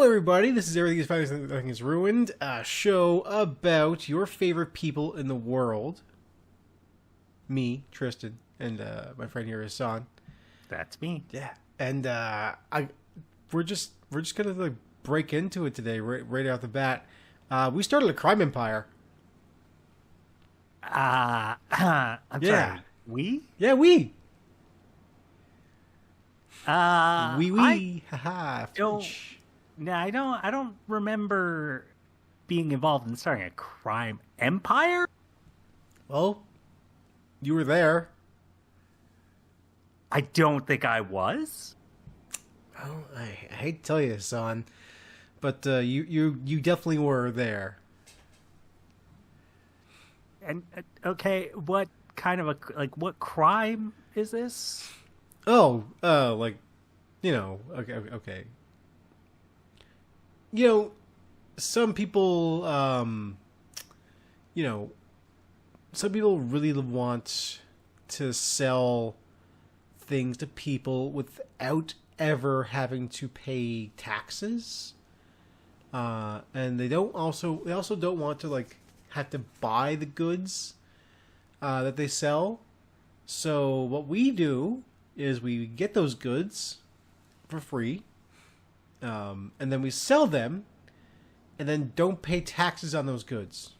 everybody. This is Everything is Fine, Nothing is Ruined, a show about your favorite people in the world. Me, Tristan, and my friend here is Hassan. That's me. Yeah, and we're just gonna like break into it today, right off the bat. We started a crime empire. I'm sorry. We? Yeah, we. I haha. I don't remember being involved in starting a crime empire. Well, you were there. I don't think I was. Well, I hate to tell you, son, but you definitely were there. And okay, what kind of what crime is this? Oh, okay. You know, some people, some people really want to sell things to people without ever having to pay taxes. And they also don't want to like have to buy the goods that they sell. So what we do is we get those goods for free, and then we sell them, and then don't pay taxes on those goods.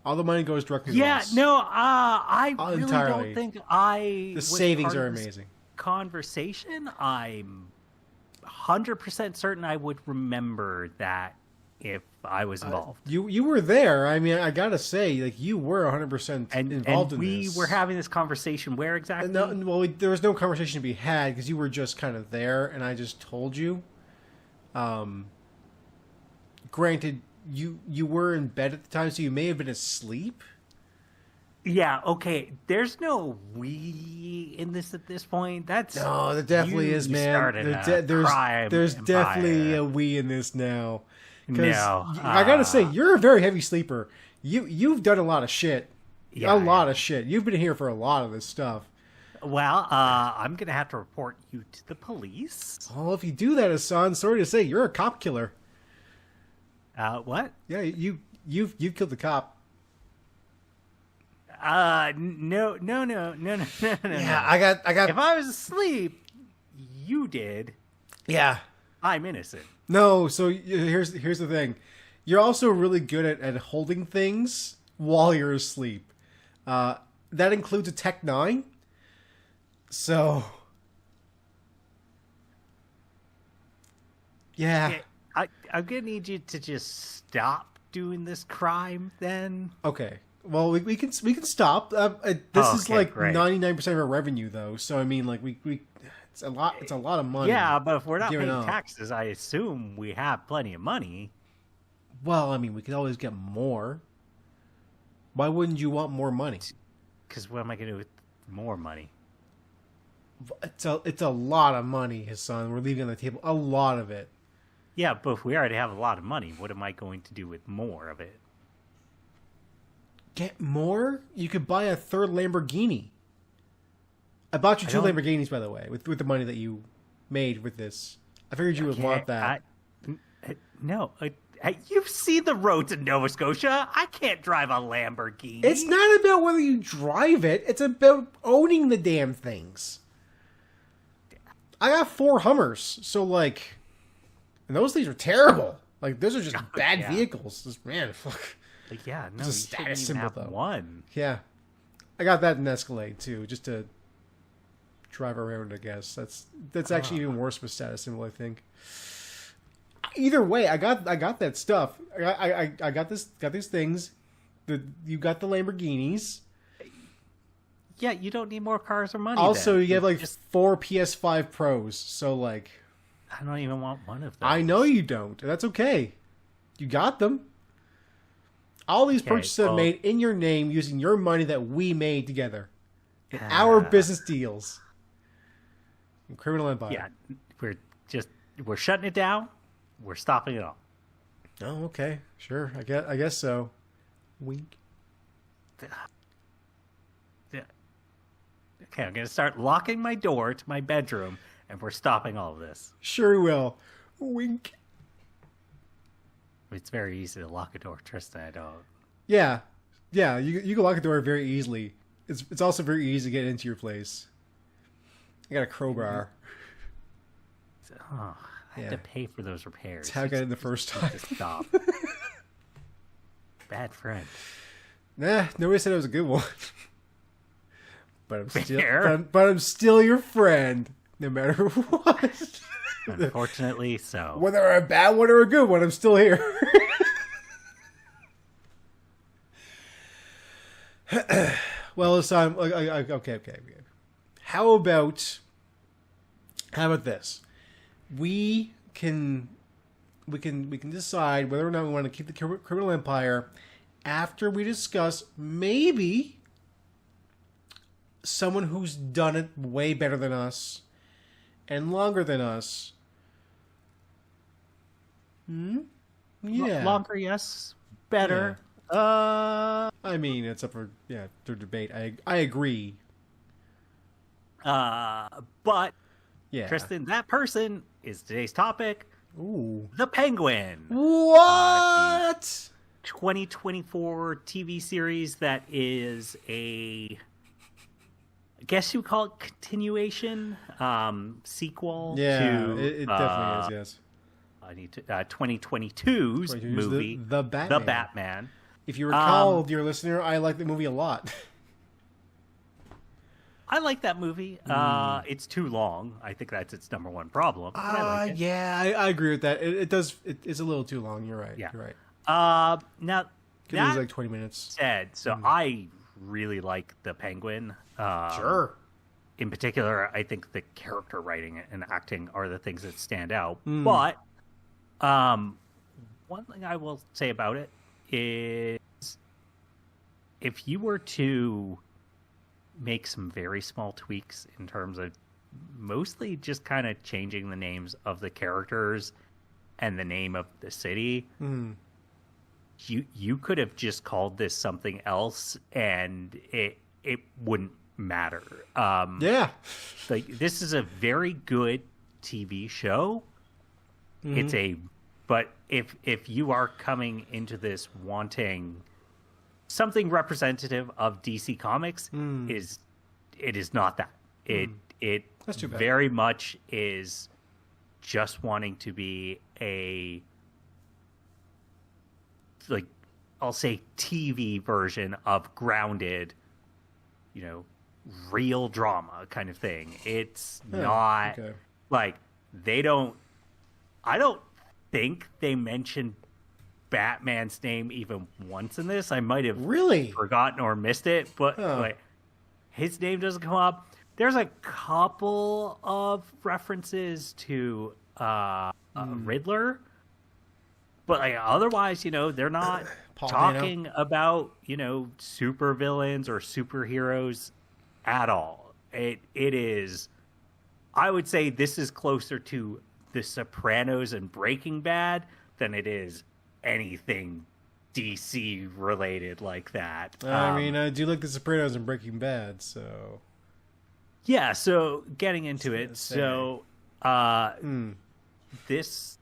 All the money goes directly to us. I really entirely. don't think The savings are amazing. Conversation, I'm 100% certain I would remember that if I was involved. You were there. I mean, I gotta say, like, you were 100% involved in this. We were having this conversation where exactly? There was no conversation to be had because you were just kind of there, and I just told you. Granted, you were in bed at the time, so you may have been asleep. Yeah, okay. There's no we in this at this point. There definitely is, man. There's definitely a we in this now. No, I gotta say, you're a very heavy sleeper. You've done a lot of shit. Yeah, lot of shit. You've been here for a lot of this stuff. Well, I'm gonna have to report you to the police. Oh, if you do that, Hassan, sorry to say, you're a cop killer. What? Yeah, you've killed the cop. No. Yeah, I got. If I was asleep, you did. Yeah, I'm innocent. No, so here's the thing. You're also really good at holding things while you're asleep. That includes a Tech 9. So, yeah. I'm going to need you to just stop doing this crime then. Okay. Well, we can stop. This is like great. 99% of our revenue, though. So I mean, like it's a lot of money. Yeah, but if we're not paying up. taxes, I assume we have plenty of money. Well, I mean, we could always get more. Why wouldn't you want more money? Because what am I going to do with more money? It's a lot of money, Hassan. We're leaving on the table a lot of it. Yeah, but if we already have a lot of money, what am I going to do with more of it? Get more? You could buy a third Lamborghini. I bought you two Lamborghinis, by the way, with the money that you made with this. I figured you would want that. No. You've seen the roads in Nova Scotia. I can't drive a Lamborghini. It's not about whether you drive it. It's about owning the damn things. I got 4 Hummers, so like... And those things are terrible. Like, those are just bad vehicles. Just, man, fuck. Like, yeah, no, it's a status symbol, though. One. Yeah. I got that in Escalade, too, just to drive around, I guess. That's actually even worse of a status symbol, I think. Either way, I got that stuff. I got these things. You got the Lamborghinis. Yeah, you don't need more cars or money. Also, then. You have like 4 PS5 Pros, so like... I don't even want one of those. I know you don't. That's okay. You got them. All these purchases are made in your name using your money that we made together. In our business deals. In Criminal Empire. Yeah, we're shutting it down. We're stopping it all. Oh, okay. Sure. I guess so. Wink. Okay, I'm going to start locking my door to my bedroom and we're stopping all of this. Sure we will. Wink. It's very easy to lock a door, Tristan. I don't. Yeah. Yeah, you can lock the door very easily. It's also very easy to get into your place. I got a crowbar. Oh, I had to pay for those repairs. That's how I got in the first time. To stop. Bad friend. Nah, nobody said it was a good one. But I'm Fair. still your friend, no matter what. Unfortunately, so. Whether a bad one or a good one, I'm still here. Well, it's time. Okay. How about this? We can decide whether or not we want to keep the criminal empire after we discuss maybe someone who's done it way better than us and longer than us. Yeah. Longer, yes. Better. I mean, it's up for debate. I agree. But Yeah. Tristan, that person is today's topic. Ooh. The Penguin. What? 2024 TV series that is I guess you would call it continuation, sequel Yeah, to it definitely is. Yes. 2022's movie, The Batman. The Batman. If you recall, dear listener, I like the movie a lot. I like that movie. It's too long. I think that's its number one problem. But I like it. Yeah, I agree with that. It's a little too long. You're right. Yeah. You're right. Now Could lose like 20 minutes. said, so I really like the Penguin. Sure. In particular, I think the character writing and acting are the things that stand out. But one thing I will say about it is if you were to make some very small tweaks in terms of mostly just kind of changing the names of the characters and the name of the city, you could have just called this something else and it wouldn't matter. Yeah. Like, this is a very good TV show. But if you are coming into this wanting something representative of DC Comics, it is not that. That's too bad. Very much is just wanting to be I'll say TV version of grounded, real drama kind of thing. It's not like I don't think they mentioned Batman's name even once in this. I might have Really forgotten or missed it, but his name doesn't come up. There's a couple of references to Riddler, but otherwise, they're not talking about super villains or superheroes at all. It is. I would say this is closer to The Sopranos and Breaking Bad than it is anything DC related like that. I mean, I do like The Sopranos and Breaking Bad, so yeah. So getting into it, so this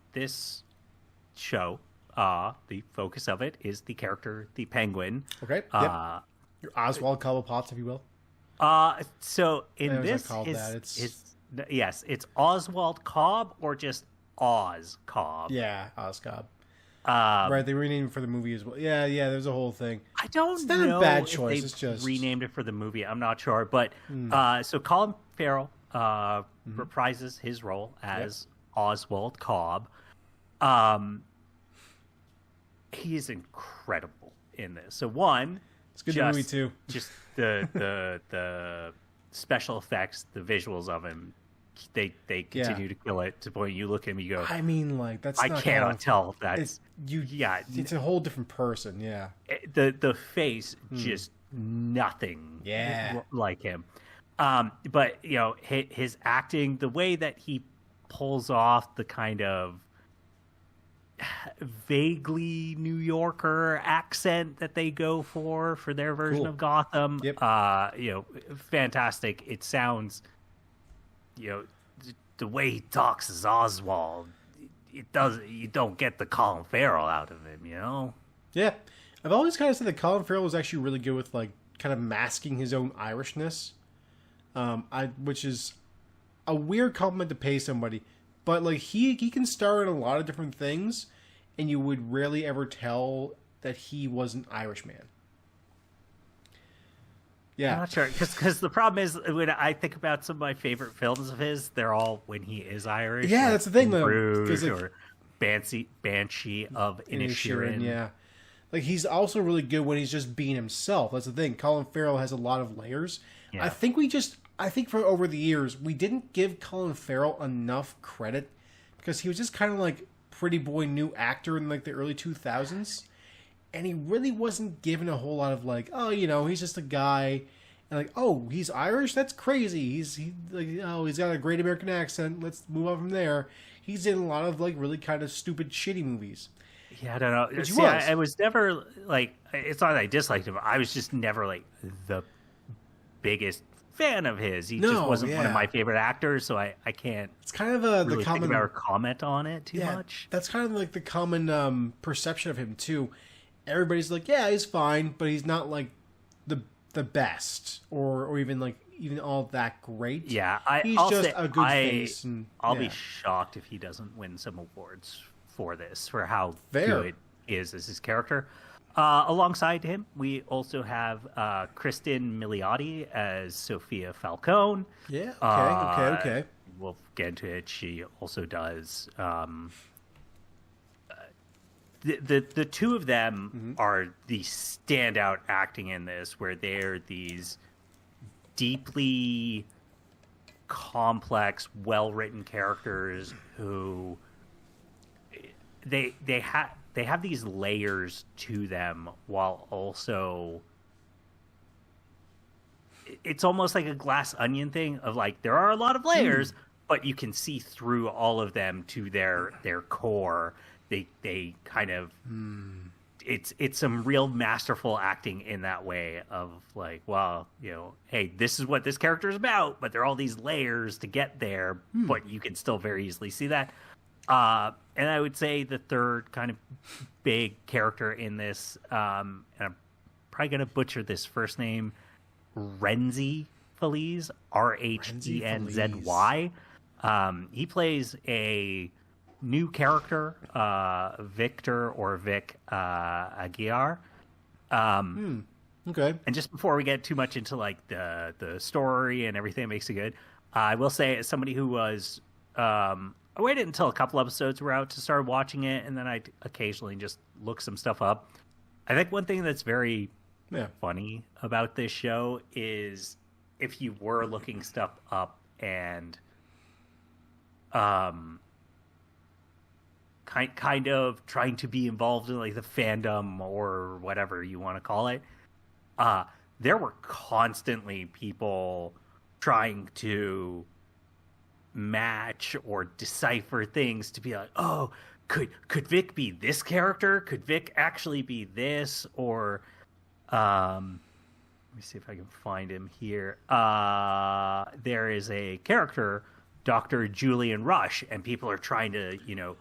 show, the focus of it is the character, the Penguin. okay. Your Oswald Cobblepot, if you will. So in this, it's Oswald Cobb or just Oz Cobb. Yeah, Oz Cobb. Right, they renamed it for the movie as well. Yeah, there's a whole thing. I don't know. It's not a bad choice. If It's just renamed it for the movie. I'm not sure, but so Colin Farrell reprises his role as Oswald Cobb. He is incredible in this. So it's a good movie too. Just the special effects, the visuals of him, they continue to kill it to the point you look at him, you go, I mean, like that's. I cannot tell if that's It's a whole different person. Yeah. The face just nothing. Yeah. Like him. But his acting, the way that he pulls off the kind of vaguely New Yorker accent that they go for their version of Gotham. Yep. Fantastic. It sounds, the way he talks is Oswald. You don't get the Colin Farrell out of him, you know? Yeah. I've always kind of said that Colin Farrell was actually really good with, like, kind of masking his own Irishness. Which is a weird compliment to pay somebody. But, like, he can star in a lot of different things, and you would rarely ever tell that he was an Irishman. Yeah. I'm not sure, because the problem is, when I think about some of my favorite films of his, they're all when he is Irish. Yeah, like that's the thing, though. Bruges, Like, or Banshee of Inisherin. Yeah. Like, he's also really good when he's just being himself. That's the thing. Colin Farrell has a lot of layers. Yeah. I think for over the years, we didn't give Colin Farrell enough credit because he was just kind of like pretty boy new actor in, like, the early 2000s. And he really wasn't given a whole lot of, like, oh, you know, he's just a guy. And, like, oh, he's Irish? That's crazy. He's got a great American accent. Let's move on from there. He's in a lot of, like, really kind of stupid, shitty movies. Yeah, I don't know. See, I was never, like, it's not that I disliked him. I was just never, like, the biggest fan of his. He just wasn't one of my favorite actors, so I can't. It's kind of really think about or comment on it too much. That's kind of like the common perception of him too. Everybody's like, yeah, he's fine, but he's not like the best or even all that great. Yeah, he's just a good face. And, I'll be shocked if he doesn't win some awards for this, for how good he is as his character. Alongside him, we also have Kristen Milioti as Sophia Falcone. Yeah, okay. We'll get into it. She also does. The two of them are the standout acting in this, where they're these deeply complex, well-written characters who they have these layers to them, while also it's almost like a glass onion thing of, like, there are a lot of layers, but you can see through all of them to their core. They kind of it's some real masterful acting in that way of, like, well, you know, hey, this is what this character is about, but there are all these layers to get there, but you can still very easily see that. And I would say the third kind of big character in this, and I'm probably going to butcher this first name, Renzi Feliz, Rhenzy. He plays a new character, Victor or Vic Aguiar. Okay. And just before we get too much into, like, the story and everything that makes it good, I will say, as somebody who was I waited until a couple episodes were out to start watching it, and then I occasionally just look some stuff up. I think one thing that's very funny about this show is if you were looking stuff up and kind of trying to be involved in, like, the fandom or whatever you want to call it, there were constantly people trying to match or decipher things to be like, oh, could Vic be this character? Could Vic actually be this? Or let me see if I can find him here. There is a character, Dr. Julian Rush, and people are trying to, you know,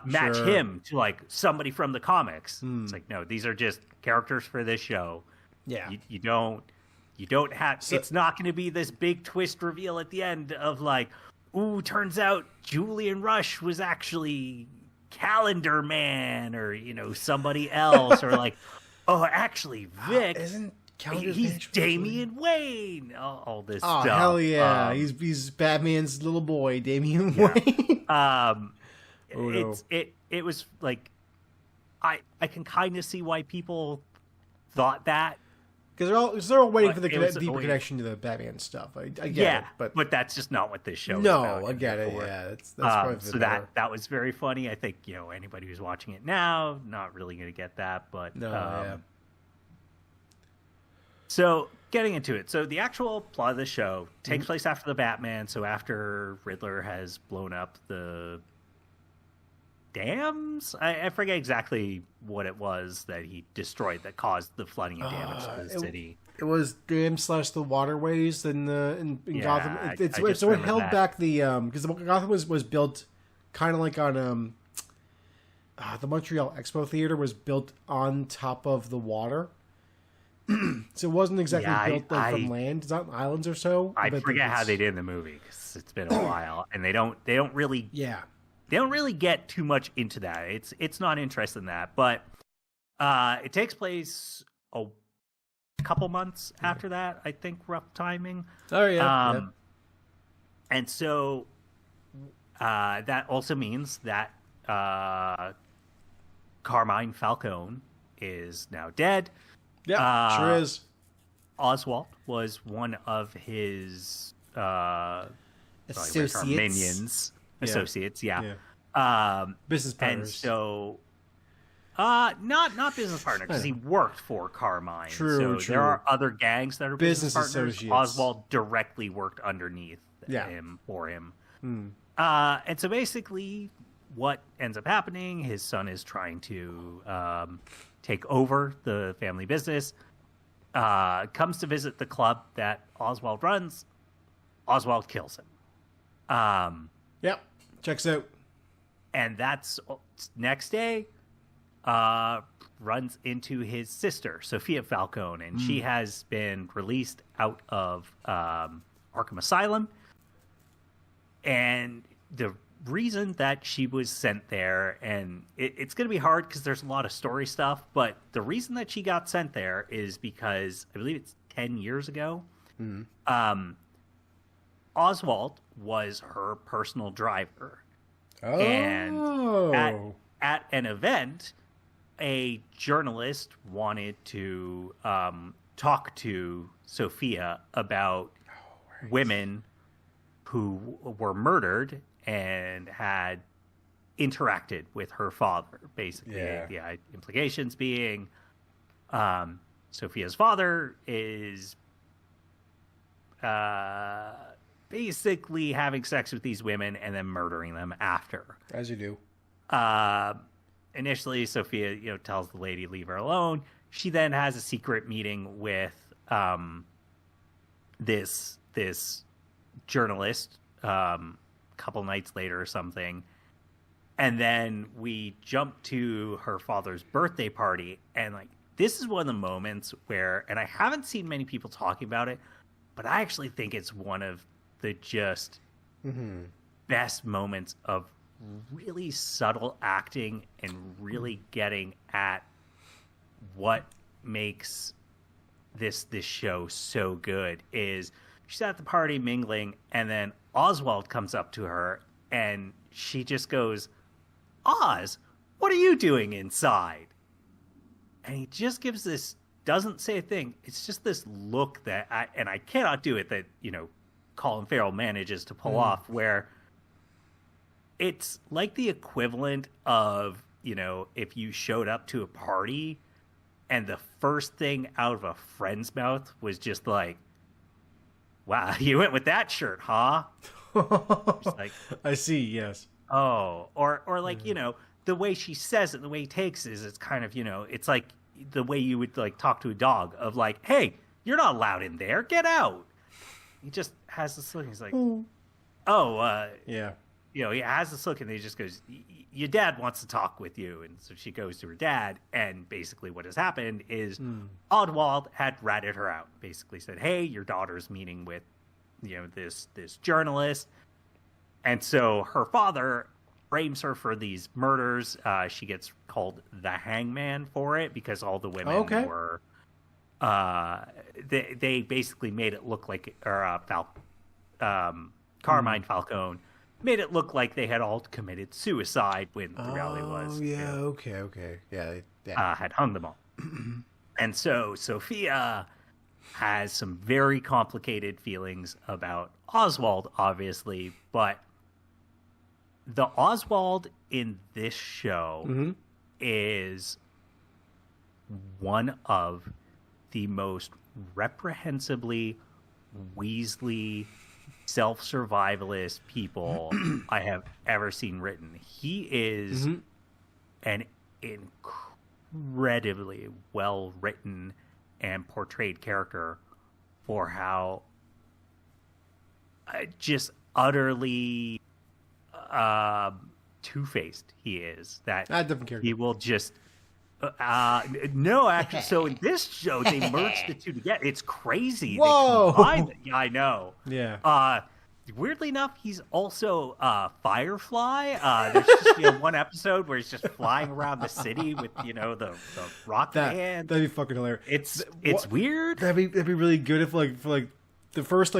match him to, like, somebody from the comics. It's like, no, these are just characters for this show. Yeah. You don't have. It's not going to be this big twist reveal at the end of, like, ooh, turns out Julian Rush was actually Calendar Man, or, you know, somebody else, or, like, oh, actually Vic he's Damian Wayne. All this stuff. Oh, hell yeah! He's Batman's little boy, Damian Wayne. It was like, I can kind of see why people thought that. Because they're all waiting for the deeper connection to the Batman stuff. I get it, but that's just not what this show is about. No, I get it. Yeah, that's probably so that was very funny. I think, you know, anybody who's watching it now, not really going to get that, but So getting into it, so the actual plot of the show takes place after the Batman. So after Riddler has blown up the dams. I forget exactly what it was that he destroyed that caused the flooding and damage to the city. It was dams / the waterways in Gotham. It held that. back the because Gotham was built kind of like on the Montreal Expo Theater was built on top of the water. So it wasn't exactly built from land. It's not islands or so. I forget how they did in the movie because it's been a while, and they don't really they don't really get too much into that. It's not interested in that, but it takes place a couple months after that. I think rough timing. Oh yeah. And so that also means that Carmine Falcone is now dead. Yeah, sure is. Oswald was one of his Associates. minions. Yeah. Associates, yeah. Business partners. And so, not business partner because he worked for Carmine. True. There are other gangs that are business partners. Associates. Oswald directly worked underneath him for him. And so basically, what ends up happening? His son is trying to take over the family business. Comes to visit the club that Oswald runs. Oswald kills him. Yep, checks out. And that's next day. Runs into his sister, Sophia Falcone, and she has been released out of Arkham Asylum. And the reason that she was sent there, and it's going to be hard because there's a lot of story stuff, but the reason that she got sent there is because I believe it's 10 years ago. Oswald was her personal driver. Oh. And at an event, a journalist wanted to talk to Sophia about women who were murdered and had interacted with her father. Basically, the implications being Sophia's father is basically having sex with these women and then murdering them after. As you do. Initially, Sophia, tells the lady leave her alone. She then has a secret meeting with this journalist a couple nights later or something. And then we jump to her father's birthday party. And this is one of the moments where, and I haven't seen many people talking about it, but I actually think it's one of the just best moments of really subtle acting and really getting at what makes this show so good. Is she's at the party mingling, and then Oswald comes up to her and she just goes, "Oz, what are you doing inside?" And he just gives this, doesn't say a thing. It's just this look that I cannot do it, that Colin Farrell manages to pull off, where it's like the equivalent of, if you showed up to a party and the first thing out of a friend's mouth was just like, "Wow, you went with that shirt, huh?" Just like, I see, yes. Oh, or the way she says it, the way he takes it, is it's kind of, it's like the way you would talk to a dog of "Hey, you're not allowed in there, get out." He just has this look. He's like, yeah. He has this look, and he just goes, "Your dad wants to talk with you." And so she goes to her dad, and basically what has happened is Oswald had ratted her out. Basically said, "Hey, your daughter's meeting with, this journalist." And so her father frames her for these murders. She gets called the hangman for it because all the women were... They basically made it look like... Carmine Falcone made it look like they had all committed suicide when the reality was... okay. Yeah. Had hung them all. And so Sophia has some very complicated feelings about Oswald, obviously, but the Oswald in this show is one of the most reprehensibly Weasley self-survivalist people I have ever seen written. He is an incredibly well-written and portrayed character for how just utterly two-faced he is. That he will just no, actually. So in this show, they merged the two together. It's crazy. Whoa! Yeah, I know. Yeah. Weirdly enough, he's also Firefly. There's just one episode where he's just flying around the city with the rock band. That'd be fucking hilarious. It's weird. That'd be really good if for the first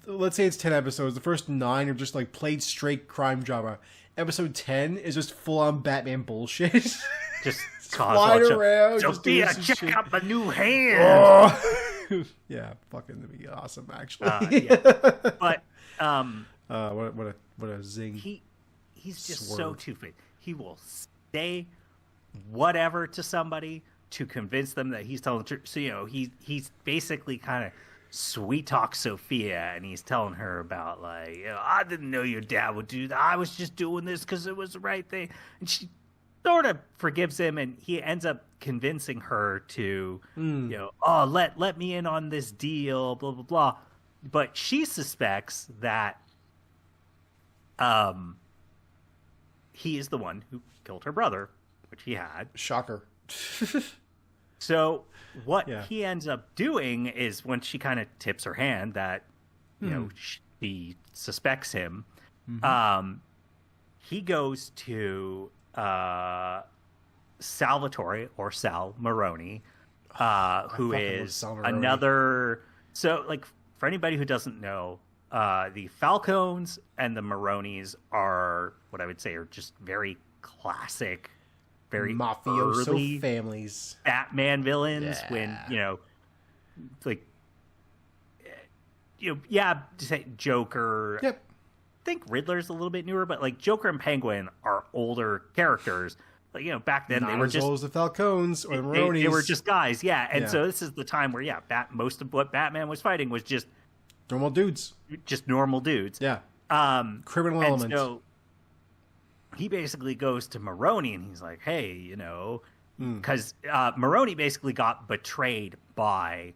let's say it's 10 episodes. The first 9 are just played straight crime drama. Episode 10 is just full on Batman bullshit. Just flying around. Sophia, check out the new hand. Oh. Yeah, fucking that'd be awesome. Actually, but what a zing. He's just so two-faced. He will say whatever to somebody to convince them that he's telling the truth. So he's basically kind of sweet talk Sophia, and he's telling her about I didn't know your dad would do that. I was just doing this because it was the right thing, and she sort of forgives him, and he ends up convincing her to let me in on this deal, blah blah blah. But she suspects that he is the one who killed her brother, which he had. Shocker. So what he ends up doing is, when she kind of tips her hand that she suspects him, he goes to Salvatore, or Sal Maroni, who is another. So, for anybody who doesn't know, the Falcones and the Maronis are what I would say are just very classic, very mafioso early families, Batman villains. When to say Joker. Yep. I think Riddler's a little bit newer, but Joker and Penguin are older characters. Back then they were just the Falcones or the Maronis. They were just guys, and so this is the time where most of what Batman was fighting was just normal dudes, normal dudes. Yeah, criminal and elements. So he basically goes to Maroni, and he's like, "Hey, because Maroni basically got betrayed by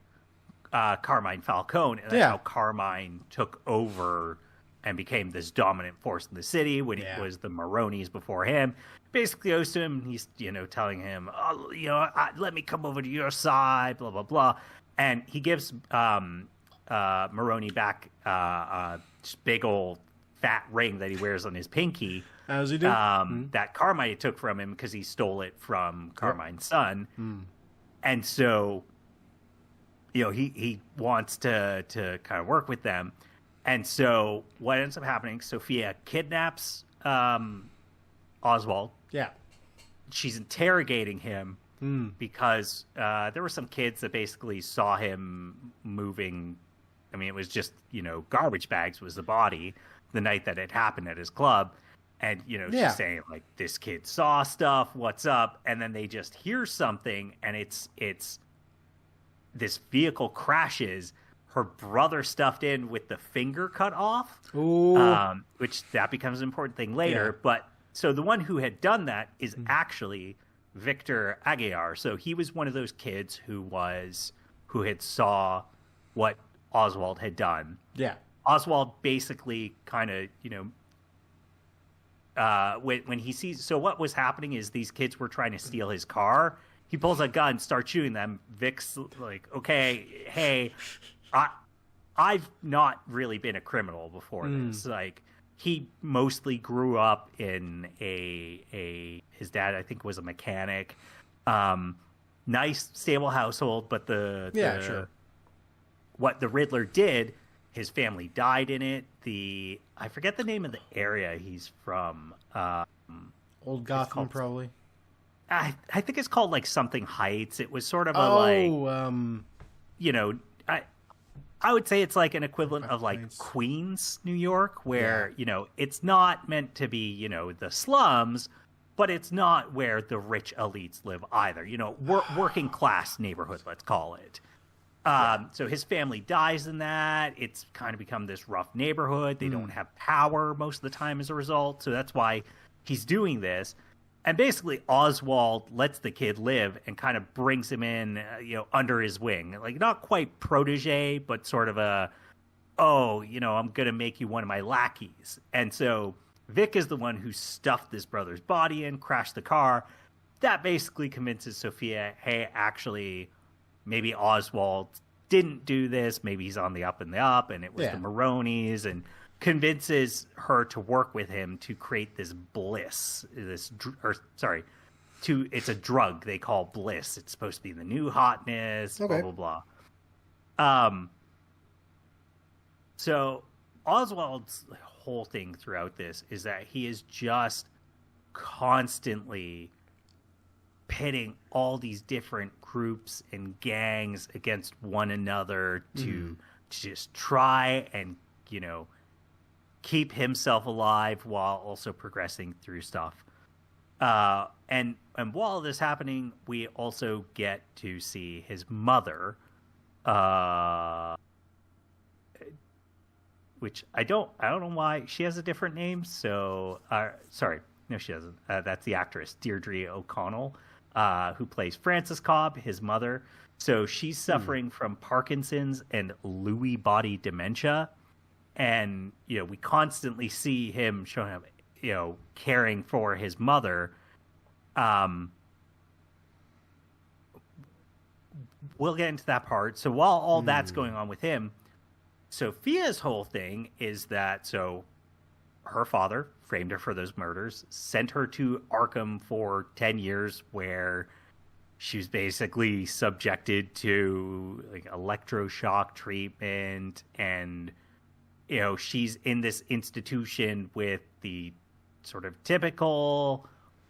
Carmine Falcone, and that's how Carmine took over and became this dominant force in the city when it was the Maronis before him." Basically goes to him, he's, telling him, let me come over to your side, blah, blah, blah. And he gives Maroni back a big old fat ring that he wears on his pinky. As he do. That Carmine took from him because he stole it from Carmine's son. And so, he wants to kind of work with them. And so what ends up happening, Sophia kidnaps Oswald. Yeah. She's interrogating him because there were some kids that basically saw him moving. I mean, it was just, garbage bags was the body the night that it happened at his club. And, she's saying, this kid saw stuff, what's up? And then they just hear something, and it's this vehicle crashes, her brother stuffed in with the finger cut off, which that becomes an important thing later. But so the one who had done that is actually Victor Aguiar. So he was one of those kids who had saw what Oswald had done. Yeah. Oswald basically kind of, when he sees, so what was happening is these kids were trying to steal his car. He pulls a gun, starts shooting them. Vic's like, okay, hey, I've not really been a criminal before this. He mostly grew up in his dad, I think, was a mechanic. Nice, stable household, but what the Riddler did, his family died in it. I forget the name of the area he's from. Old Gotham, probably. I think it's called something Heights. It was sort of I would say it's an equivalent of Queens, New York, where, it's not meant to be, the slums, but it's not where the rich elites live either. Working class neighborhood, let's call it. So his family dies in that. It's kind of become this rough neighborhood. They don't have power most of the time as a result. So that's why he's doing this. And basically Oswald lets the kid live and kind of brings him in, under his wing. Like, not quite protege, but sort of I'm going to make you one of my lackeys. And so Vic is the one who stuffed this brother's body in, crashed the car. That basically convinces Sophia, hey, actually, maybe Oswald didn't do this. Maybe he's on the up, and it was the Maronis, and convinces her to work with him to create this bliss. It's a drug they call bliss. It's supposed to be the new hotness, blah, blah, blah. So Oswald's whole thing throughout this is that he is just constantly pitting all these different groups and gangs against one another to just try and, keep himself alive while also progressing through stuff. And while this is happening, we also get to see his mother, which I don't know why she has a different name. So, sorry, no, she doesn't. That's the actress Deirdre O'Connell, who plays Frances Cobb, his mother. So she's suffering from Parkinson's and Lewy body dementia. And, we constantly see him showing up, caring for his mother. We'll get into that part. So while all that's going on with him, Sophia's whole thing is that, so her father framed her for those murders, sent her to Arkham for 10 years, where she was basically subjected to like electroshock treatment, and she's in this institution with the sort of typical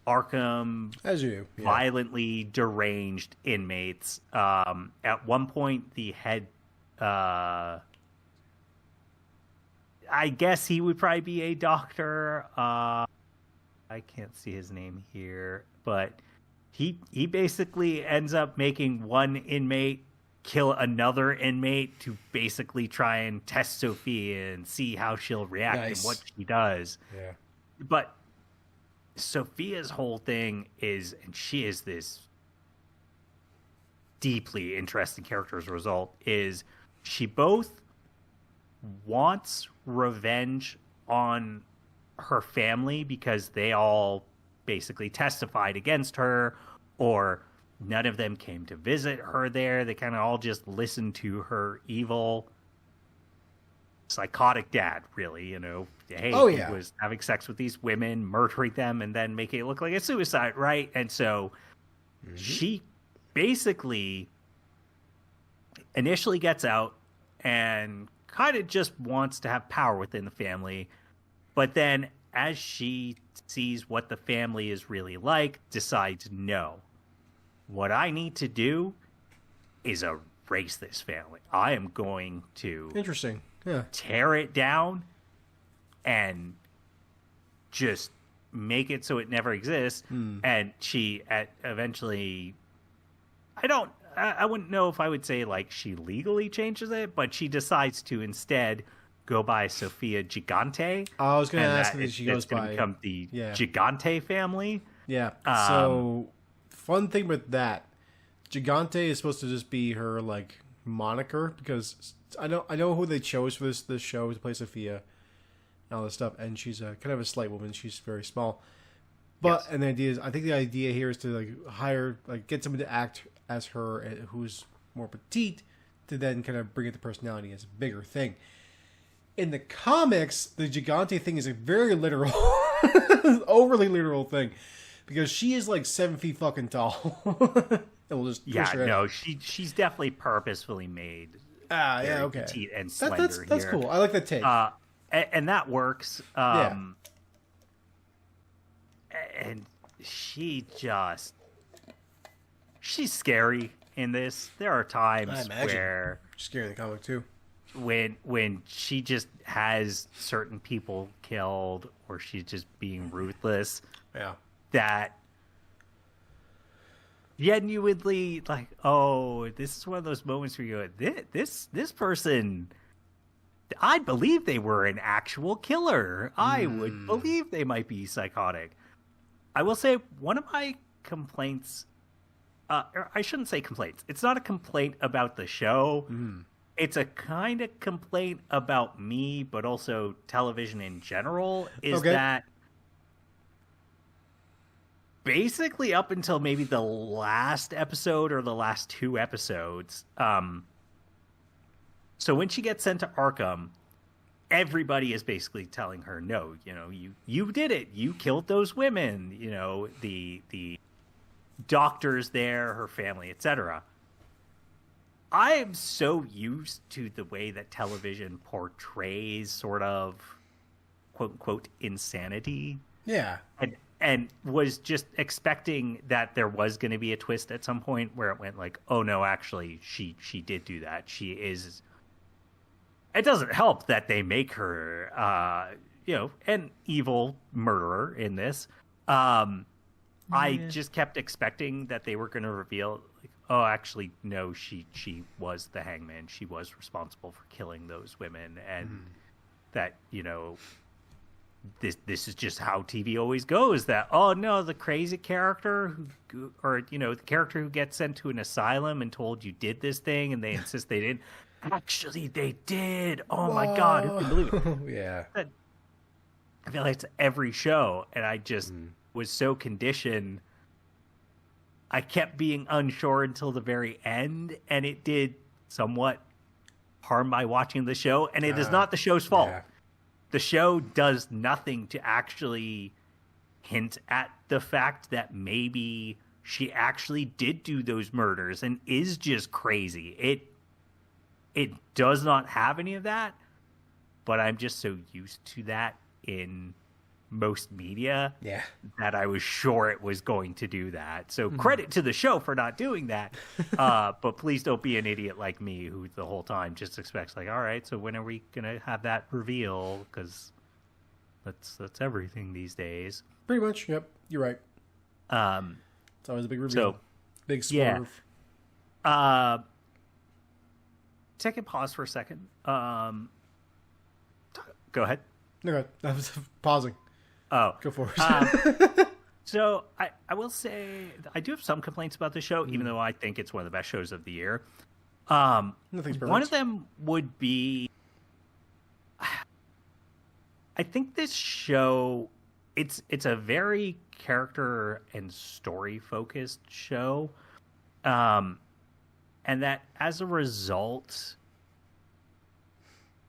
Arkham violently deranged inmates. At one point, the head, I guess he would probably be a doctor. I can't see his name here, but he basically ends up making one inmate kill another inmate to basically try and test Sophia and see how she'll react and what she does. Yeah. But Sophia's whole thing is, and she is this deeply interesting character as a result, is she both wants revenge on her family because they all basically testified against her, or none of them came to visit her there. They kind of all just listened to her evil, psychotic dad, really, Hey, he was having sex with these women, murdering them, and then making it look like a suicide, right? And so she basically initially gets out and kind of just wants to have power within the family. But then as she sees what the family is really like, decides, no, what I need to do is erase this family. I am going to tear it down and just make it so it never exists. And she eventually, I wouldn't know if I would say like she legally changes it, but she decides to instead go by Sophia Gigante. I was going to ask if she goes by, become the Gigante family. Yeah. So fun thing with that, Gigante is supposed to just be her like moniker, because I know who they chose for this show to play Sophia and all this stuff, and she's a kind of a slight woman. She's very small, but and the idea is, I think the idea here is to like get someone to act as her who's more petite, to then kind of bring it to personality as a bigger thing. In the comics, the Gigante thing is a very literal, overly literal thing, because she is like 7 feet fucking tall. And we'll just push her no, she's definitely purposefully made. Okay. Petite and slender. That's cool. I like that take. And that works. And she's scary in this. There are times where she's scary in the comic too. When she just has certain people killed, or she's just being ruthless. Yeah. That genuinely like, oh, this is one of those moments where you go, this person, I believe they were an actual killer. I would believe they might be psychotic. I will say one of my complaints, I shouldn't say complaints. It's not a complaint about the show. It's a kind of complaint about me, but also television in general, is that basically up until maybe the last episode or the last 2 episodes, so when she gets sent to Arkham, everybody is basically telling her, no, you did it. You killed those women, the doctors there, her family, etc. I am so used to the way that television portrays sort of quote unquote insanity. Yeah. And was just expecting that there was going to be a twist at some point where it went like, oh no, actually she did do that. She is. It doesn't help that they make her, an evil murderer in this. I just kept expecting that they were going to reveal, like, oh, actually, no, she was the hangman. She was responsible for killing those women, and that this is just how TV always goes. That, oh no, the crazy character the character who gets sent to an asylum and told you did this thing, and they insist they didn't. Actually, they did. Oh my God, who can believe it? Yeah. I feel like it's every show, and I just was so conditioned. I kept being unsure until the very end, and it did somewhat harm my watching the show, and it is not the show's fault. Yeah. The show does nothing to actually hint at the fact that maybe she actually did do those murders and is just crazy. It does not have any of that, but I'm just so used to that in most media that I was sure it was going to do that. So credit to the show for not doing that. But please don't be an idiot like me who the whole time just expects like, all right, so when are we going to have that reveal? Because that's everything these days. Pretty much. Yep. You're right. It's always a big reveal. Big swerve. Yeah. Take a pause for a second. Go ahead. No, I was pausing. Oh. Go for it. So I will say I do have some complaints about the show, even though I think it's one of the best shows of the year. Nothing's perfect. One of them would be, I think this show, it's a very character and story focused show. And that as a result,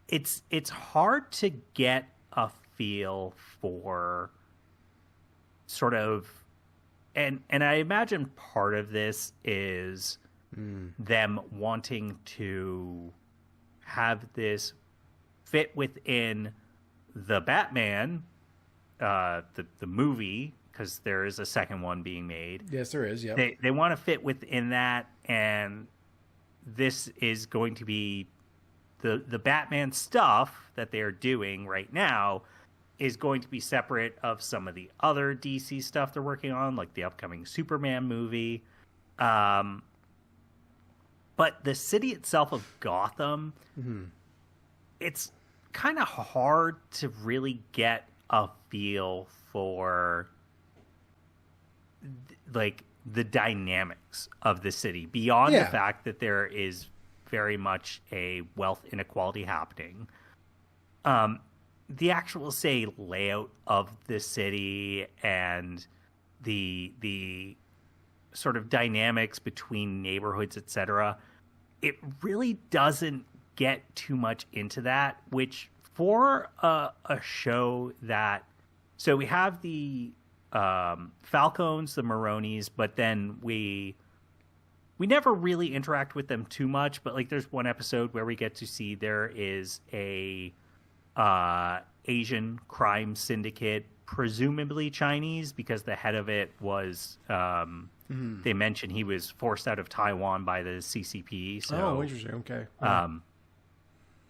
it's hard to get a feel for sort of, and I imagine part of this is them wanting to have this fit within the Batman, the movie, because there is a second one being made. Yes, there is. Yeah, they want to fit within that, and this is going to be the Batman stuff that they're doing right now is going to be separate of some of the other DC stuff they're working on, like the upcoming Superman movie. But the city itself of Gotham, it's kind of hard to really get a feel for like the dynamics of the city beyond the fact that there is very much a wealth inequality happening. The actual, say, layout of the city and the sort of dynamics between neighborhoods, etc., it really doesn't get too much into that, which for a show that... So we have the Falcons, the Maronis, but then we never really interact with them too much, but like there's one episode where we get to see there is a Asian crime syndicate, presumably Chinese, because the head of it was they mentioned he was forced out of Taiwan by the CCP. So, interesting. Okay.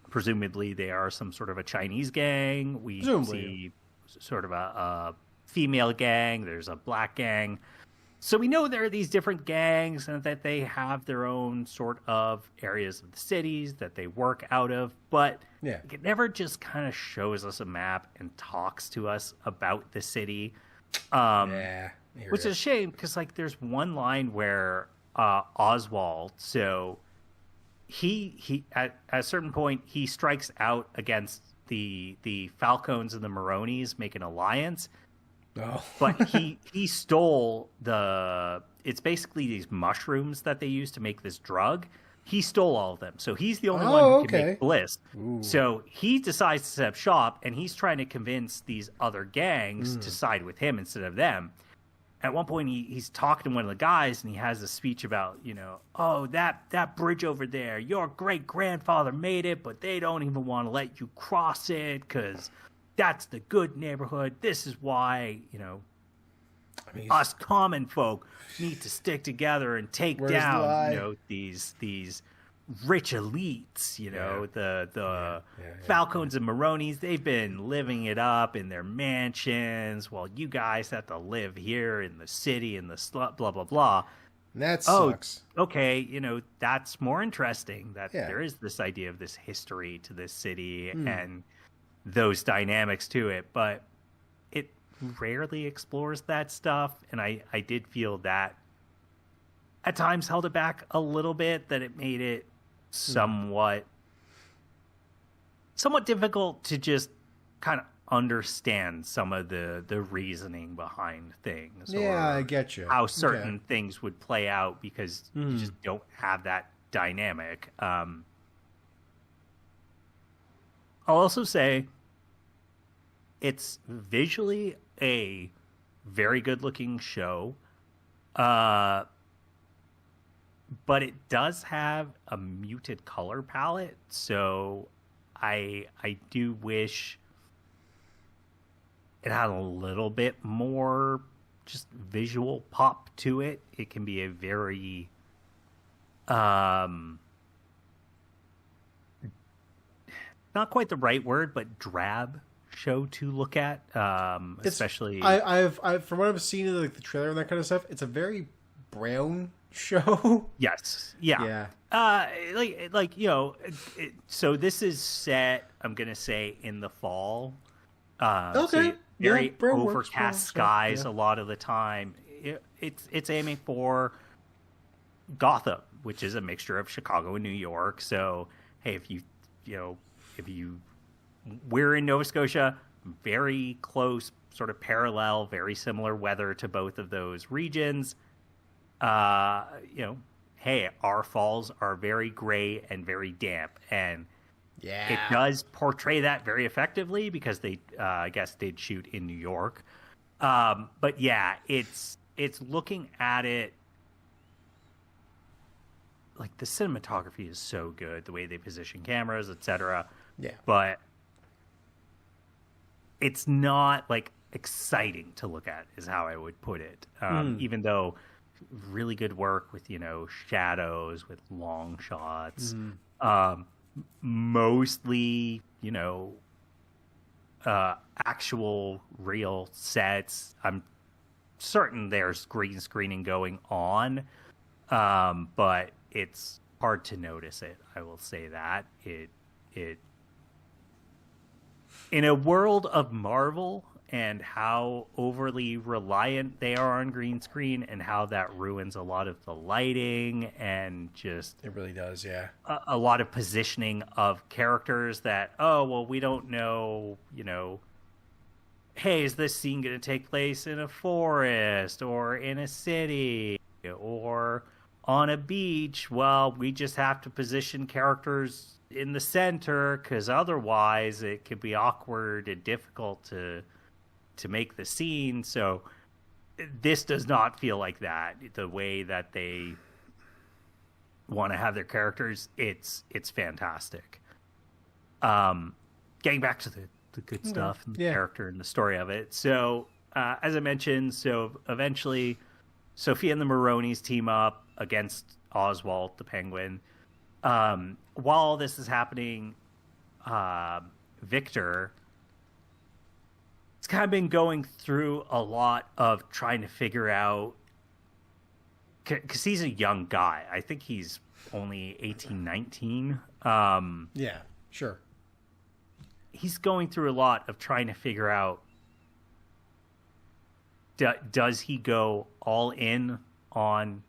Presumably they are some sort of a Chinese gang. We see sort of a female gang. There's a black gang. So we know there are these different gangs and that they have their own sort of areas of the cities that they work out of, but it never just kind of shows us a map and talks to us about the city. Which is a shame because like there's one line where Oswald, so he at a certain point he strikes out against the Falcons and the Maronis, make an alliance. Oh. But he stole it's basically these mushrooms that they use to make this drug. He stole all of them. So he's the only one who can make bliss. Ooh. So he decides to set up shop, and he's trying to convince these other gangs to side with him instead of them. At one point, he's talking to one of the guys, and he has a speech about, oh, that bridge over there, your great-grandfather made it, but they don't even want to let you cross it because that's the good neighborhood. This is why, us common folk need to stick together and take down, these rich elites, the Falcons and Maronis. They've been living it up in their mansions while you guys have to live here in the city in the blah, blah, blah. That sucks. Okay, that's more interesting that there is this idea of this history to this city and those dynamics to it, but it rarely explores that stuff, and I did feel that at times held it back a little bit, that it made it somewhat difficult to just kind of understand some of the reasoning behind things. I get you. How certain things would play out because you just don't have that dynamic. I'll also say it's visually a very good-looking show, but it does have a muted color palette, so I do wish it had a little bit more just visual pop to it. It can be a very not quite the right word, but drab show to look at, especially. I've from what I've seen in like the trailer and that kind of stuff, it's a very brown show. Yes, yeah. So this is set, I'm gonna say, in the fall. So very overcast skies a lot of the time. It's aiming for Gotham, which is a mixture of Chicago and New York. So hey, we're in Nova Scotia, very close, sort of parallel, very similar weather to both of those regions. Hey, our falls are very gray and very damp, and it does portray that very effectively because they, I guess, did shoot in New York. But yeah, it's looking at it like the cinematography is so good, the way they position cameras, etc. Yeah, but it's not like exciting to look at, is how I would put it. Even though really good work with shadows, with long shots, mostly actual real sets. I'm certain there's green screening going on, but it's hard to notice it. I will say that it in a world of Marvel and how overly reliant they are on green screen and how that ruins a lot of the lighting and just... It really does, yeah. A lot of positioning of characters that, we don't know, hey, is this scene going to take place in a forest or in a city or on a beach? Well, we just have to position characters in the center because otherwise it could be awkward and difficult to make the scene. So this does not feel like that. The way that they want to have their characters, it's fantastic. Getting back to the good stuff and the character and the story of it. So as I mentioned, eventually Sophia and the Maronis team up against Oswald the Penguin. While this is happening, Victor, it's kind of been going through a lot of trying to figure out because he's a young guy. I think he's only 18, 19. Yeah, sure. He's going through a lot of trying to figure out, does he go all in on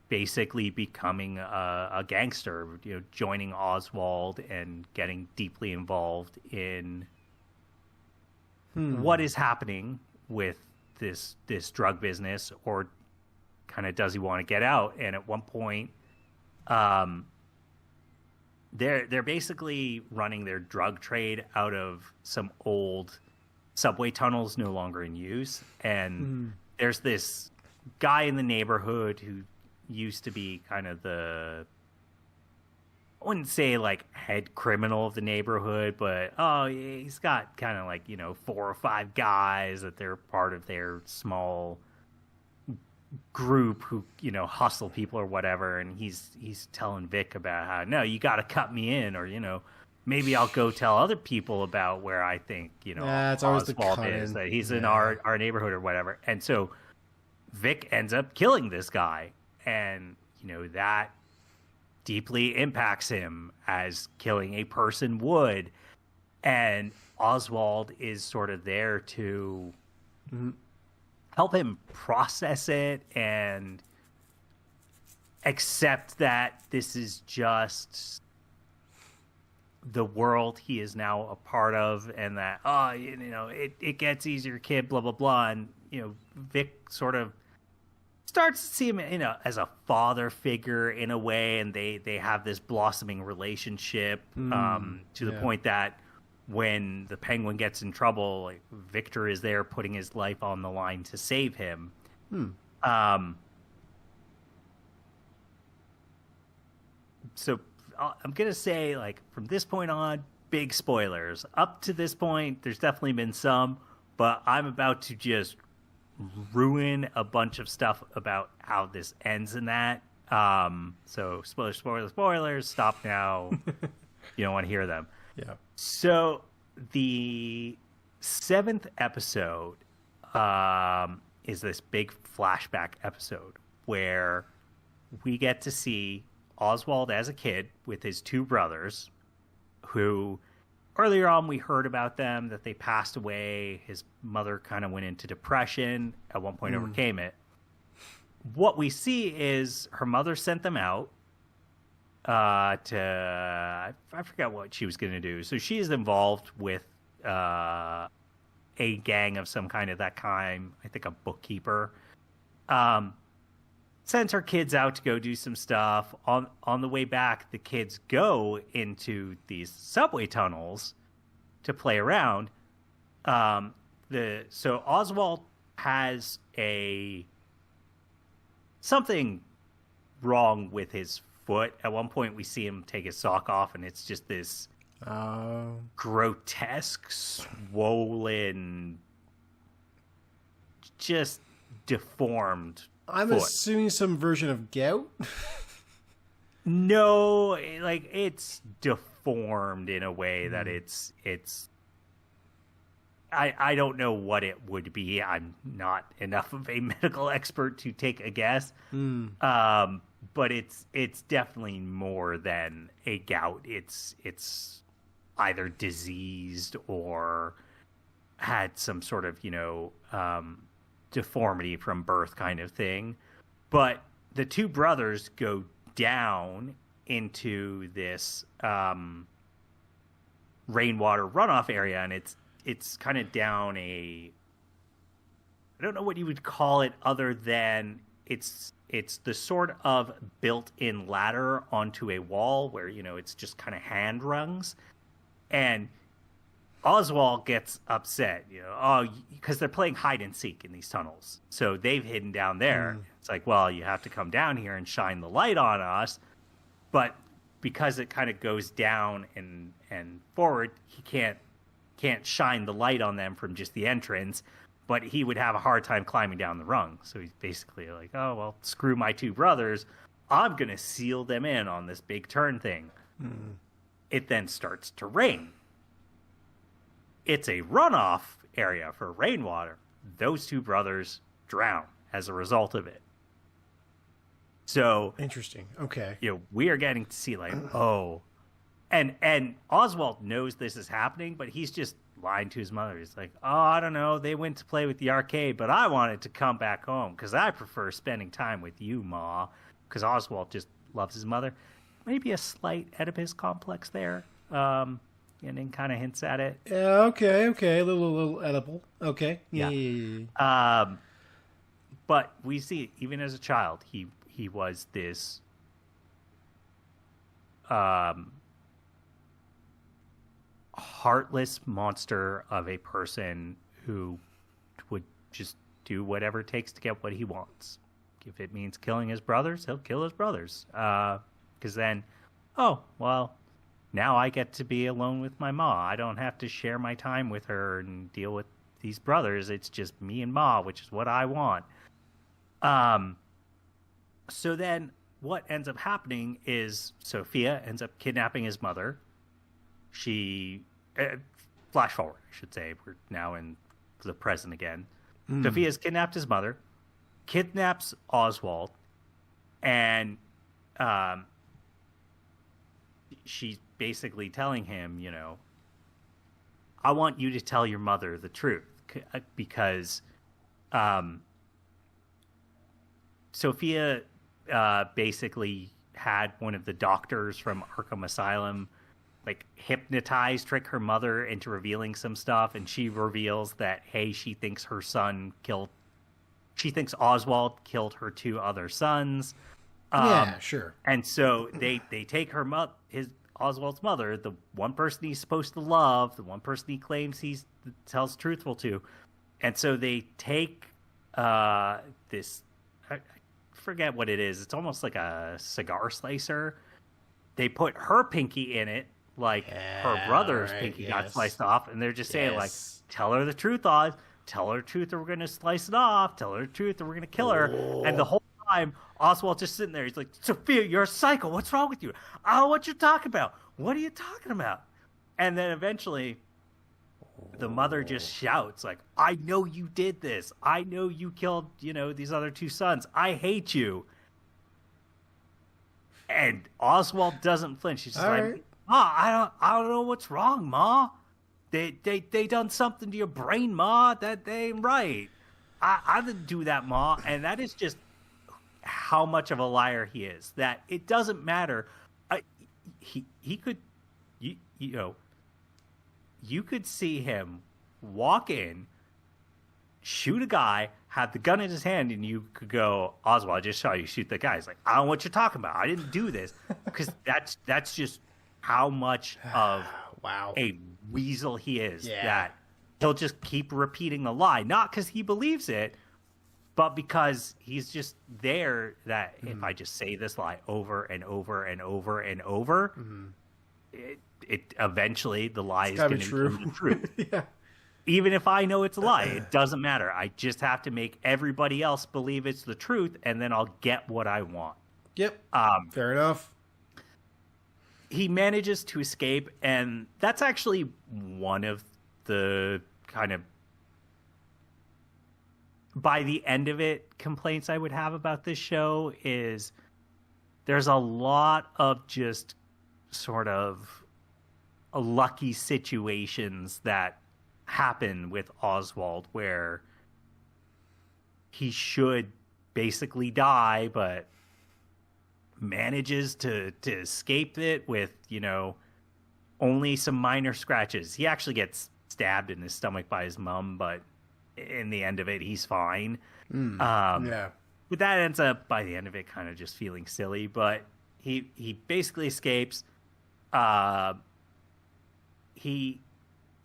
basically becoming a gangster, joining Oswald and getting deeply involved in what is happening with this drug business, or kind of does he want to get out? And at one point, they're basically running their drug trade out of some old subway tunnels no longer in use. And there's this guy in the neighborhood who used to be kind of I wouldn't say like head criminal of the neighborhood, but he's got kind of like 4 or 5 guys that they're part of their small group who hustle people or whatever. And he's telling Vic about how, no, you got to cut me in, or maybe I'll go tell other people about where I think it's always the Oswald is, that he's in our neighborhood or whatever. And so Vic ends up killing this guy, and that deeply impacts him as killing a person would. And Oswald is sort of there to help him process it and accept that this is just the world he is now a part of, and that it gets easier, kid, blah blah blah. And Vic sort of starts to see him as a father figure in a way, and they have this blossoming relationship to the point that when the Penguin gets in trouble, like, Victor is there putting his life on the line to save him. So I'm going to say, like, from this point on, big spoilers. Up to this point, there's definitely been some, but I'm about to just ruin a bunch of stuff about how this ends in that. So spoilers, stop now. You don't want to hear them. Yeah. So the 7th episode is this big flashback episode where we get to see Oswald as a kid with his 2 brothers, who earlier on we heard about them, that they passed away. His mother kind of went into depression, at one point overcame it. What we see is her mother sent them out I forgot what she was going to do. So she is involved with a gang of some kind of that kind. I think a bookkeeper. Sends her kids out to go do some stuff. On the way back, the kids go into these subway tunnels to play around. So Oswald has something wrong with his foot. At one point, we see him take his sock off, and it's just this grotesque, swollen, just deformed I'm foot. assuming some version of gout. No, like, it's deformed in a way that it's I don't know what it would be. I'm not enough of a medical expert to take a guess. But it's definitely more than a gout. It's either diseased or had some sort of, deformity from birth kind of thing. But the 2 brothers go down into this rainwater runoff area, and it's kind of down I don't know what you would call it other than it's the sort of built-in ladder onto a wall where, it's just kind of hand rungs. And Oswald gets upset, because they're playing hide and seek in these tunnels. So they've hidden down there. It's like, well, you have to come down here and shine the light on us. But because it kind of goes down and forward, he can't shine the light on them from just the entrance. But he would have a hard time climbing down the rung. So he's basically like, oh, well, screw my 2 brothers. I'm going to seal them in on this big turn thing. It then starts to rain. It's a runoff area for rainwater. Those 2 brothers drown as a result of it. So interesting. Okay. We are getting to see like, and Oswald knows this is happening, but he's just lying to his mother. He's like, oh, I don't know. They went to play with the arcade, but I wanted to come back home because I prefer spending time with you, Ma. Because Oswald just loves his mother. Maybe a slight Oedipus complex there. And then kind of hints at it. Okay. A little edible. Okay. Yeah. But we see, even as a child, he was this heartless monster of a person who would just do whatever it takes to get what he wants. If it means killing his brothers, he'll kill his brothers. Because then, now I get to be alone with my Ma. I don't have to share my time with her and deal with these brothers. It's just me and Ma, which is what I want. So then what ends up happening is Sophia ends up kidnapping his mother. She, flash forward, I should say. We're now in the present again. Sophia's kidnapped his mother, kidnaps Oswald, and she's basically telling him, I want you to tell your mother the truth because Sophia basically had one of the doctors from Arkham Asylum trick her mother into revealing some stuff, and she reveals that, hey, she thinks Oswald killed her 2 other sons. Yeah, sure. And so they take Oswald's mother, the one person he's supposed to love, the one person he claims he tells truthful to, and so they take this, I forget what it is. It's almost like a cigar slicer. They put her pinky in it, her brother's pinky got sliced off, and they're just saying, tell her the truth, Oz. Tell her the truth or we're going to slice it off. Tell her the truth or we're going to kill her. And the whole time, Oswald's just sitting there. He's like, Sophia, you're a psycho. What's wrong with you? Oh, what you talking about? What are you talking about? And then eventually, the mother just shouts, I know you did this. I know you killed, these other 2 sons. I hate you. And Oswald doesn't flinch. He's just right. Ma, I don't know what's wrong, Ma. They done something to your brain, Ma. That they ain't right. I didn't do that, Ma. And that is just how much of a liar he is. That it doesn't matter. He could, you could see him walk in, shoot a guy, have the gun in his hand, and you could go, Oswald, I just saw you shoot the guy. He's like, I don't know what you're talking about. I didn't do this. Because that's just how much of a weasel he is. Yeah. That he'll just keep repeating the lie. Not because he believes it, but because he's just there that if I just say this lie over and over and over and over, it eventually the lie is going to become the truth. Yeah. Even if I know it's a lie, it doesn't matter. I just have to make everybody else believe it's the truth, and then I'll get what I want. Yep. Fair enough. He manages to escape, and that's actually one of the kind of, by the end of it, complaints I would have about this show is there's a lot of just sort of lucky situations that happen with Oswald where he should basically die, but manages to escape it with, only some minor scratches. He actually gets stabbed in his stomach by his mom, but in the end of it, he's fine. Yeah. But that ends up, by the end of it, kind of just feeling silly. But he basically escapes. He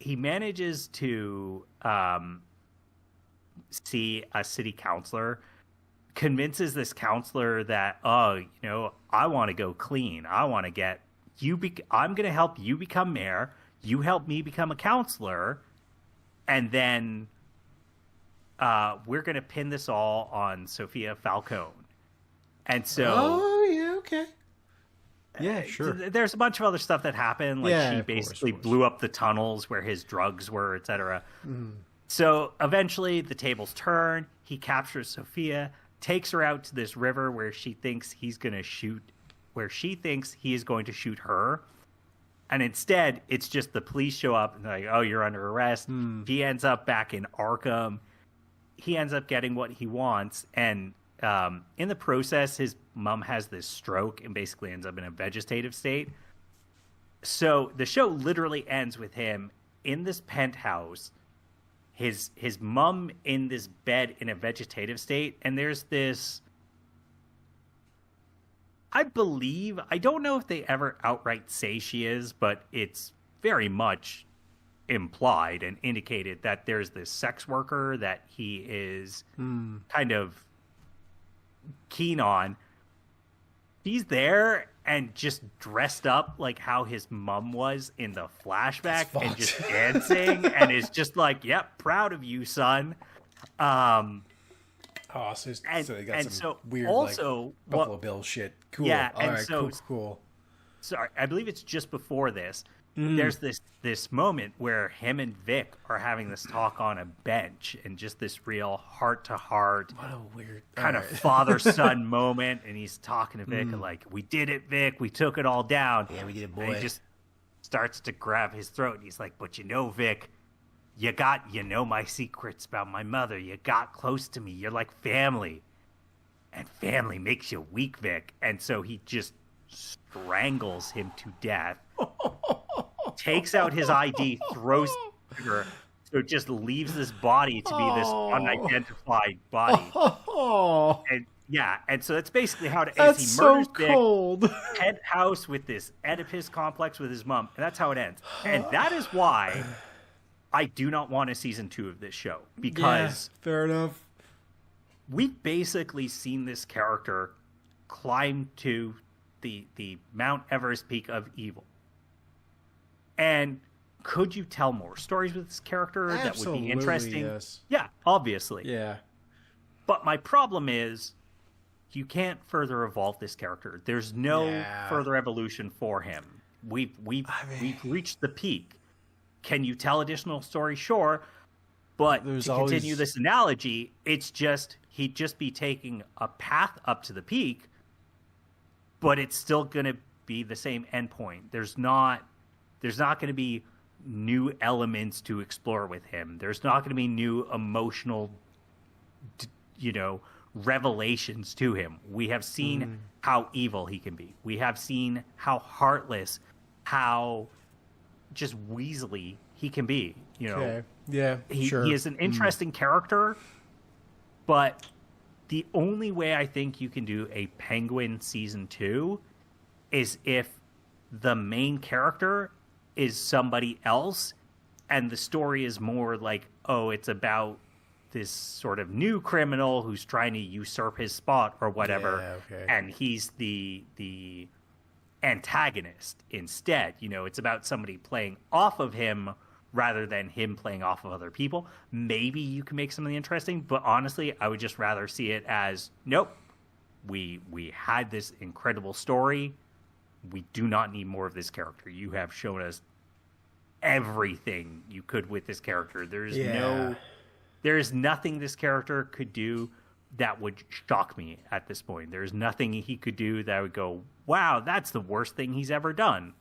manages to see a city councilor, convinces this counselor that, I want to go clean. I want to get you. I'm going to help you become mayor. You help me become a counselor, and then we're going to pin this all on Sophia Falcone. And so, okay. Yeah, sure. There's a bunch of other stuff that happened. She basically blew up the tunnels where his drugs were, etc. So eventually the tables turn. He captures Sophia. takes her out to this river where she thinks he is going to shoot her. And instead, it's just the police show up and they're like, oh, you're under arrest. He ends up back in Arkham. He ends up getting what he wants. And in the process, his mom has this stroke and basically ends up in a vegetative state. So the show literally ends with him in this penthouse, his mom in this bed in a vegetative state. And there's this... I don't know if they ever outright say she is, but it's very much implied and indicated that there's this sex worker that he is kind of keen on. He's there and just dressed up like how his mom was in the flashback and just dancing and is just like, yep, proud of you, son. Oh, so they got some weird, also, like, Buffalo Bill shit. Cool. Yeah, all right, cool. Sorry, I believe it's just before this. There's this moment where him and Vic are having this talk on a bench, and just this real heart-to-heart, what a weird kind of father-son moment. And he's talking to Vic and like, "We did it, Vic. We took it all down." Yeah, we did it, boy. And he just starts to grab his throat, and he's like, "But Vic, you know my secrets about my mother. You got close to me. You're like family. And family makes you weak, Vic." And so he just strangles him to death, takes out his ID, throws her, so it just leaves this body to be this unidentified body. And so that's basically how it ends. He murders Vic, cold. penthouse with this Oedipus complex with his mom, and that's how it ends. And that is why I do not want a season 2 of this show, because fair enough. We've basically seen this character climb to the Mount Everest peak of evil. And could you tell more stories with this character that would be interesting? Yes. Yeah, obviously. Yeah. But my problem is you can't further evolve this character. There's no further evolution for him. We've reached the peak. Can you tell additional stories? Sure. But to continue this analogy, it's just he'd just be taking a path up to the peak, but it's still going to be the same endpoint. There's not going to be new elements to explore with him. There's not going to be new emotional, revelations to him. We have seen how evil he can be. We have seen how heartless, how just Weasley he can be. Okay. Yeah, he is an interesting character, but the only way I think you can do a Penguin season 2 is if the main character is somebody else and the story is more like, oh, it's about this sort of new criminal who's trying to usurp his spot or whatever, and he's the antagonist instead. It's about somebody playing off of him rather than him playing off of other people. Maybe you can make something interesting, but honestly, I would just rather see it as, nope, we had this incredible story. We do not need more of this character. You have shown us everything you could with this character. There is nothing this character could do that would shock me at this point. There's nothing he could do that would go, wow, that's the worst thing he's ever done.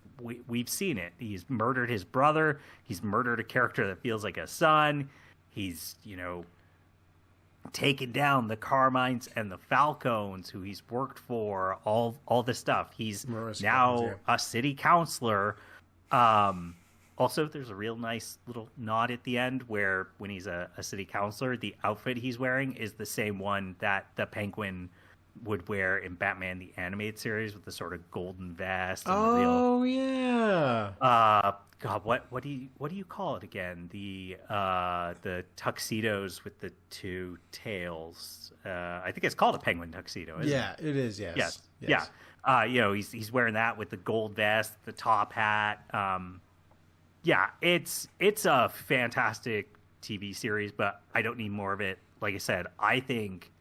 We've seen it. He's murdered his brother. He's murdered a character that feels like a son. He's, taken down the Carmines and the Falcons, who he's worked for, all this stuff. He's now a city councilor. Also, there's a real nice little nod at the end where when he's a city councilor, the outfit he's wearing is the same one that the Penguin would wear in Batman the Animated Series, with the sort of golden vest. And God, what do you call it again? The tuxedos with the two tails. I think it's called a penguin tuxedo. Isn't it? It is. Yes. Yeah. He's wearing that with the gold vest, the top hat. It's a fantastic TV series, but I don't need more of it. Like I said, I think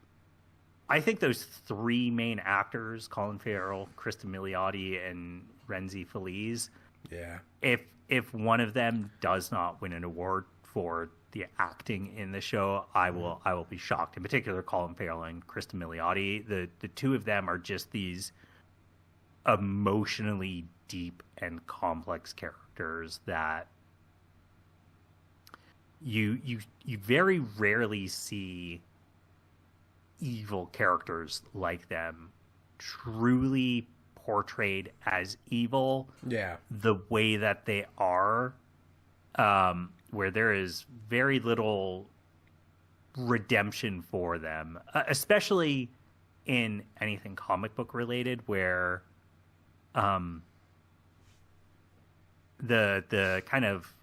those three main actors, Colin Farrell, Kristen Milioti, and Renzi Feliz, if one of them does not win an award for the acting in the show, I will be shocked. In particular, Colin Farrell and Kristen Milioti, the two of them are just these emotionally deep and complex characters that you very rarely see evil characters like them truly portrayed as evil. Yeah. The way that they are, where there is very little redemption for them, especially in anything comic book related, where the kind of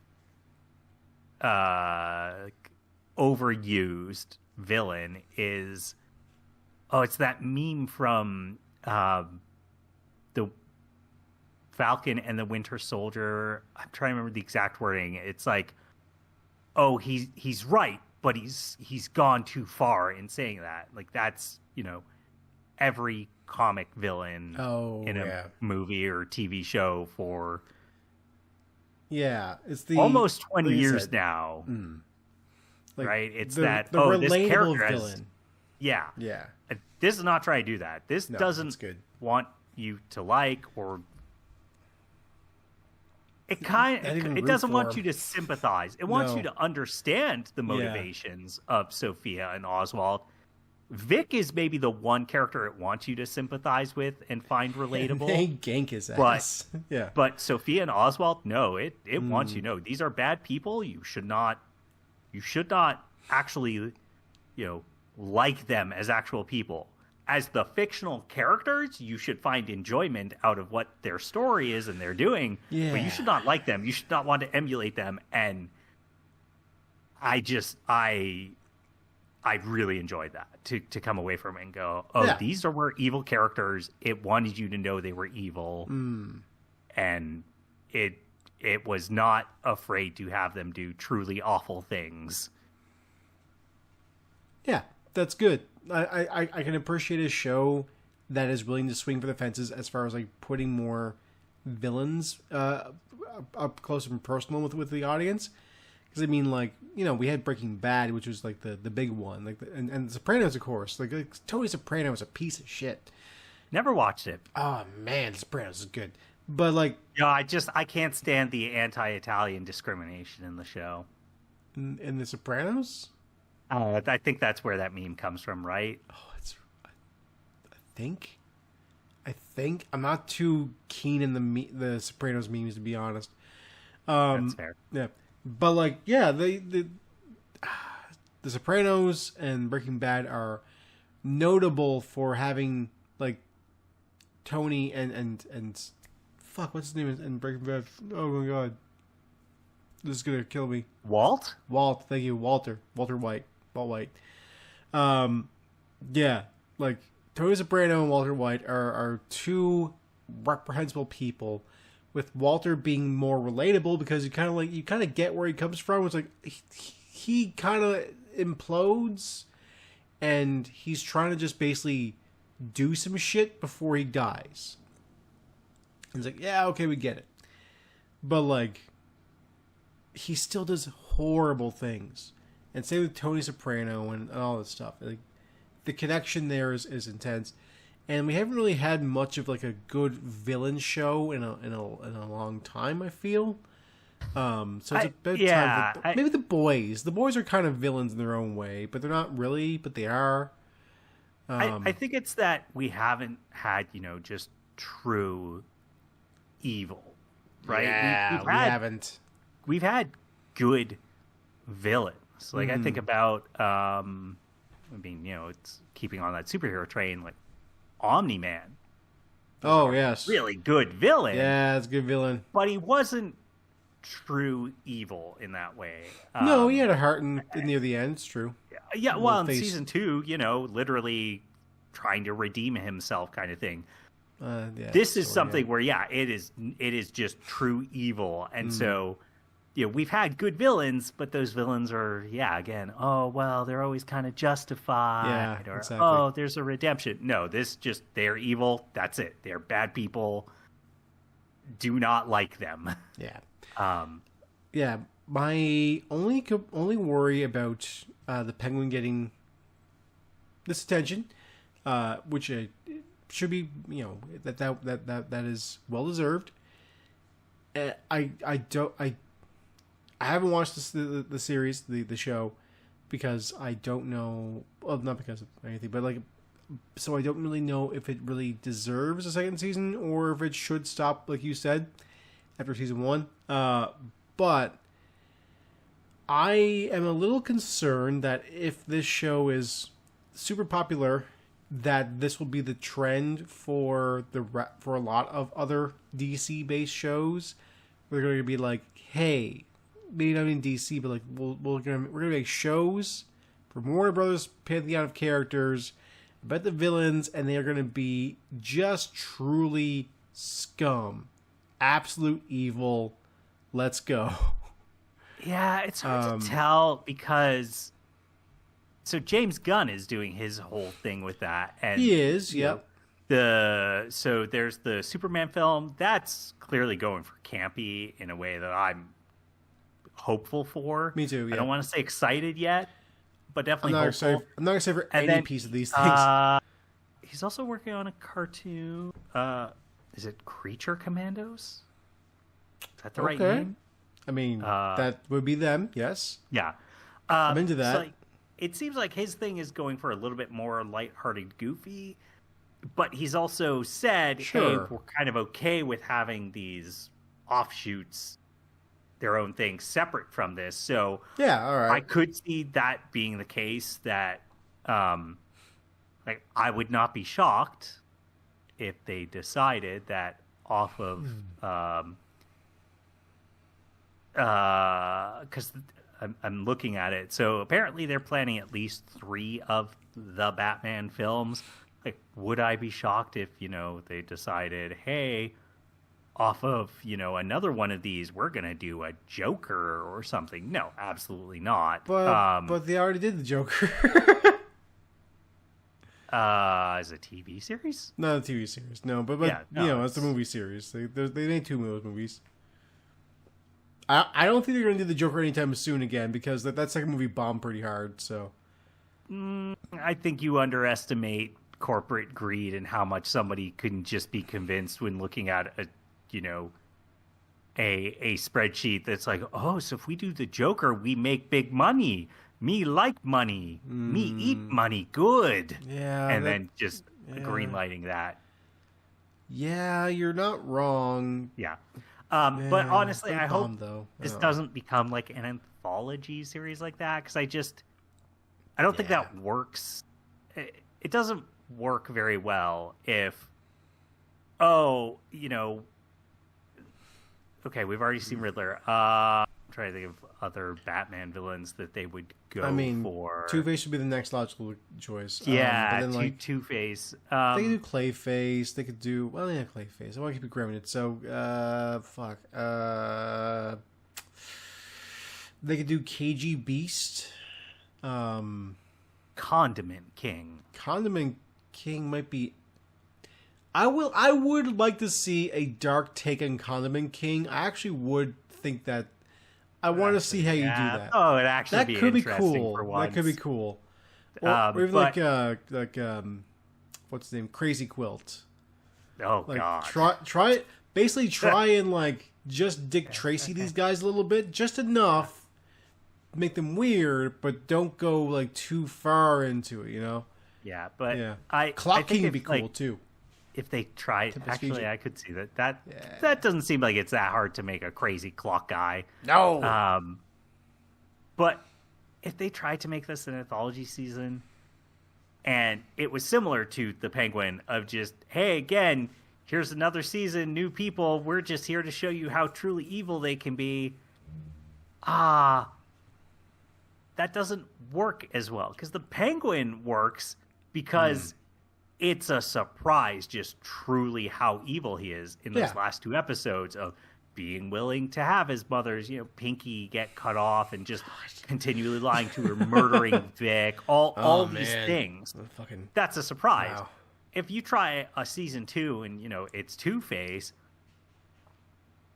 overused villain is, it's that meme from the Falcon and the Winter Soldier. I'm trying to remember the exact wording. It's like, oh, he's right, but he's gone too far in saying that. Like, that's, every comic villain in a movie or TV show for it's the almost 20 like years now. Like right? It's the that this character relatable has, villain. yeah. This is not trying to do that. This doesn't want you to like, or it doesn't want you to sympathize. It wants you to understand the motivations of Sophia and Oswald. Vic is maybe the one character it wants you to sympathize with and find relatable. They gank his ass. But Sophia and Oswald, no, it wants you to know these are bad people. You should not actually, like them as actual people. As the fictional characters, you should find enjoyment out of what their story is and they're doing. Yeah. But you should not like them. You should not want to emulate them. And I really enjoyed that, to come away from it and go, these were evil characters. It wanted you to know they were evil. And it was not afraid to have them do truly awful things. Yeah, that's good. I can appreciate a show that is willing to swing for the fences as far as like putting more villains up close and personal with the audience. Because I mean, like, we had Breaking Bad, which was like the big one, like and Sopranos, of course. Like Tony Soprano was a piece of shit. Never watched it. Oh man, Sopranos is good, but like, I can't stand the anti-Italian discrimination in the show. In the Sopranos. I think that's where that meme comes from, right? I think I'm not too keen in the Sopranos memes, to be honest. That's fair. Yeah, but like, the Sopranos and Breaking Bad are notable for having like Tony and fuck, what's his name in Breaking Bad? Oh my god, this is gonna kill me. Walt, thank you, Walter White. Walt White. Like Tony Soprano and Walter White are two reprehensible people, with Walter being more relatable because you kind of get where he comes from. It's like he kind of implodes, and he's trying to just basically do some shit before he dies. And it's like, yeah, okay, we get it, but like, he still does horrible things. And same with Tony Soprano and all this stuff. Like, the connection there is intense, and we haven't really had much of like a good villain show in a long time, I feel. So it's a bit time. Maybe the boys. The boys are kind of villains in their own way, but they're not really. But they are. I think it's that we haven't had just true evil, right? Yeah, we haven't. We've had good villains. Like, I think about, it's keeping on that superhero train, like Omni-Man. Oh, yes. Really good villain. Yeah, it's a good villain. But he wasn't true evil in that way. No, he had a heart near the end. It's true. Yeah, well, in season 2, literally trying to redeem himself kind of thing. This is something where, it is just true evil. And so... we've had good villains, but those villains are, again, they're always kind of justified. Or, exactly. There's a redemption. No, they're evil. That's it. They're bad people. Do not like them. Yeah. My only worry about the Penguin getting this attention, which it should be, that is well deserved. I haven't watched the series, the show, because I don't know. Well, not because of anything, but like, so I don't really know if it really deserves a second season or if it should stop, like you said, after season 1. But I am a little concerned that if this show is super popular, that this will be the trend for a lot of other DC based shows. We're going to be like, hey, maybe not in DC, but like we're gonna make shows for Warner Brothers pantheon of characters about the villains, and they are going to be just truly scum, absolute evil. Let's go. Yeah, it's hard to tell because so James Gunn is doing his whole thing with that, and he is, yep. So there's the Superman film that's clearly going for campy in a way that I'm hopeful for. Me too. Yeah. I don't want to say excited yet, but definitely hopeful. I'm not gonna say for any piece of these things. He's also working on a cartoon. Is it Creature Commandos? Is that the right name? I mean, that would be them. Yes. Yeah. I'm into that. So it seems like his thing is going for a little bit more lighthearted, goofy, but he's also said, hey, we're kind of okay with having these offshoots, their own thing, separate from this. So yeah, all right. I could see that being the case. That, like, I would not be shocked if they decided that off of, because I'm looking at it. So apparently they're planning at least 3 of the Batman films. Like, would I be shocked if, they decided, hey, off of, another one of these, we're going to do a Joker or something? No, absolutely not. But they already did the Joker. As a TV series? Not a TV series, no. But it's a movie series. They made 2 movies. I don't think they're going to do the Joker anytime soon again, because that second movie bombed pretty hard. So, I think you underestimate corporate greed and how much somebody couldn't just be convinced when looking at a spreadsheet that's like, oh, so if we do the Joker, we make big money. Me like money. Me eat money. Good. Yeah, and then just greenlighting that. Yeah, you're not wrong. Yeah. But honestly, I hope this Oh. doesn't become like an anthology series like that, because I don't think that works. It doesn't work very well if, okay, we've already seen Riddler. I'm trying to think of other Batman villains that they would go for. Two-Face would be the next logical choice. Yeah, but then, Two-Face. They could do Clayface. They could do... Well, yeah, Clayface. I want to keep it grounded. So, they could do KG Beast. Condiment King. Condiment King might be... I would like to see a dark take on Condiment King. I actually would think that... I want to see how you do that. Oh, it actually that be could be interesting cool. for once. That could be cool. Or even what's his name? Crazy Quilt. Oh God! Try basically try and just Dick Tracy these guys a little bit, just enough, make them weird, but don't go too far into it. Yeah, but Clock I think King would be cool too. If they tried, actually, I could see that. That doesn't seem like it's that hard to make a crazy clock guy. No. But if they tried to make this an anthology season, and it was similar to the Penguin of just, hey, again, here's another season, new people. We're just here to show you how truly evil they can be. That doesn't work as well, because the Penguin works because it's a surprise just truly how evil he is in those last 2 episodes of being willing to have his mother's, Pinky get cut off and just continually lying to her, murdering Vic, all these things. That's a surprise. Wow. If you try a season 2 and, it's Two-Face,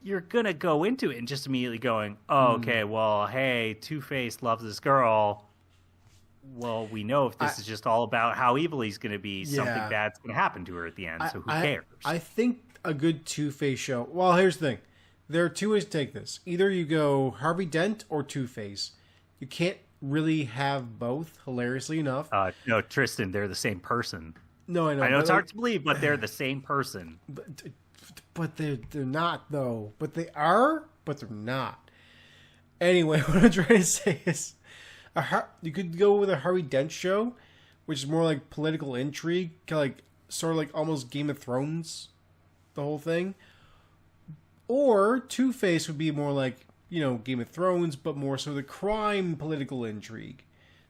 you're gonna go into it and just immediately going, oh, okay, well, hey, Two-Face loves this girl. Well, we know if this is just all about how evil he's gonna be, something bad's gonna happen to her at the end. So who cares? I think a good Two-Face show. Well, here's the thing: there are two ways to take this. Either you go Harvey Dent or Two-Face. You can't really have both. Hilariously enough, no, Tristan, they're the same person. No, I know. I know it's hard to believe, but they're the same person. But they're not though. But they are. But they're not. Anyway, what I'm trying to say is, you could go with a Harvey Dent show, which is more like political intrigue, kind of like sort of like almost Game of Thrones, the whole thing. Or Two-Face would be more like, you know, Game of Thrones, but more so the crime political intrigue.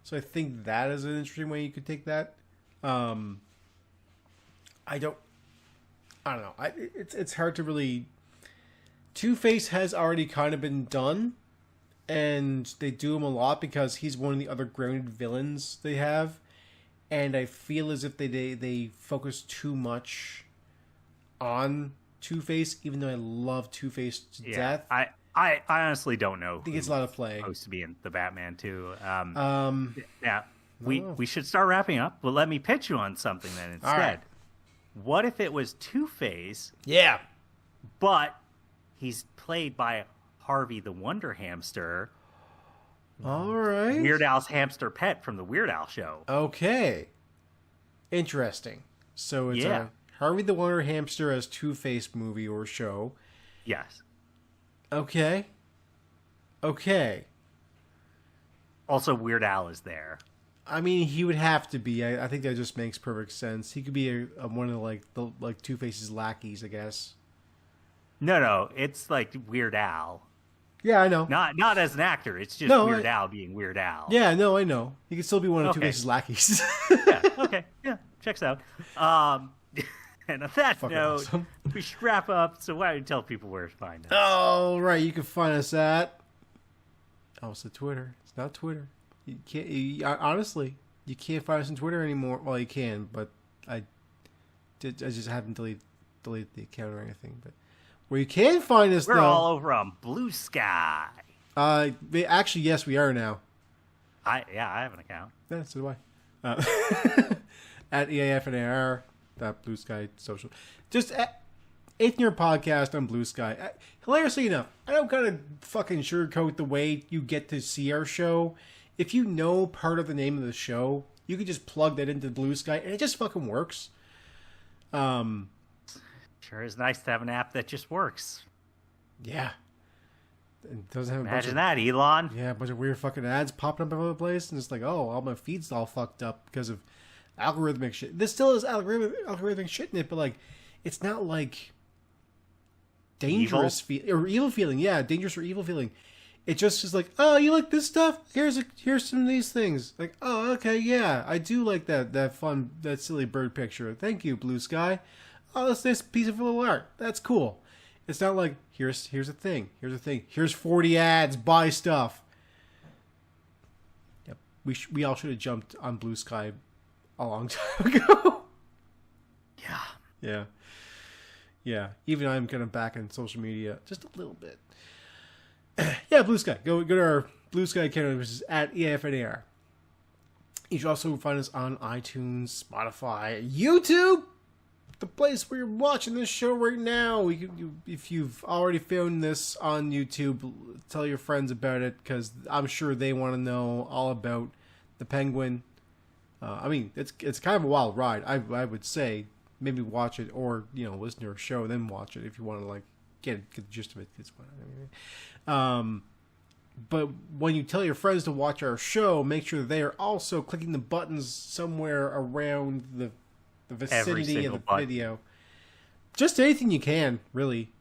So I think that is an interesting way you could take that. I don't know. It's hard to really. Two-Face has already kind of been done, and they do him a lot because he's one of the other grounded villains they have, and I feel as if they focus too much on Two-Face, even though I love Two-Face to death. I honestly don't know. I think it's a lot of play. Supposed to be in the Batman too. Yeah, we should start wrapping up. But let me pitch you on something then instead. Right. What if it was Two-Face? Yeah, but he's played by Harvey the Wonder Hamster. All right. Weird Al's hamster pet from the Weird Al show. Okay. Interesting. So it's a Harvey the Wonder Hamster as Two-Face movie or show. Yes. Okay. Also, Weird Al is there. I mean, he would have to be. I think that just makes perfect sense. He could be one of the Two-Face's lackeys, I guess. No, it's like Weird Al. Yeah, I know. Not as an actor. It's just Weird Al being Weird Al. Yeah, no, I know. He could still be one of Two-Face's lackeys. Yeah. Okay. Yeah. Checks out. And on that note, awesome. We should wrap up. So why don't you tell people where to find us? All right, you can find us at. Oh, it's the Twitter. It's not Twitter. You can't. Honestly, you can't find us on Twitter anymore. Well, you can, but I just haven't deleted the account or anything. But where you can find us, we're all over on Blue Sky. Actually, yes, we are now. I have an account. Yeah, so do I. At EAFNAR. Blue Sky Social. Just Eighth Year Podcast on Blue Sky. Hilariously enough, I don't gotta fucking sugarcoat the way you get to see our show. If you know part of the name of the show, you can just plug that into Blue Sky, and it just fucking works. Sure is nice to have an app that just works. Yeah. It doesn't have Imagine that, Elon. Yeah, a bunch of weird fucking ads popping up all over the place, and it's like, oh, all my feed's all fucked up because of algorithmic shit. This still has algorithmic shit in it, but like, it's not like dangerous or evil feeling. Yeah, dangerous or evil feeling. It just is like, oh, you like this stuff? Here's some of these things. Like, oh, okay, yeah, I do like that fun, that silly bird picture. Thank you, Blue Sky. Oh, that's this piece of little art. That's cool. It's not like here's a thing. Here's 40 ads. Buy stuff. Yep, we all should have jumped on Blue Sky a long time ago. Yeah. Even I'm kind of back on social media just a little bit. Yeah, Blue Sky. Go to our Blue Sky account, which is at EAFNAR. You should also find us on iTunes, Spotify, YouTube, the place where you're watching this show right now. If you've already found this on YouTube, tell your friends about it, because I'm sure they want to know all about the Penguin. I mean, it's kind of a wild ride. I would say maybe watch it, or listen to our show then watch it if you want to like get the gist of it. But when you tell your friends to watch our show, make sure they are also clicking the buttons somewhere around the vicinity of the video. Just anything you can, really.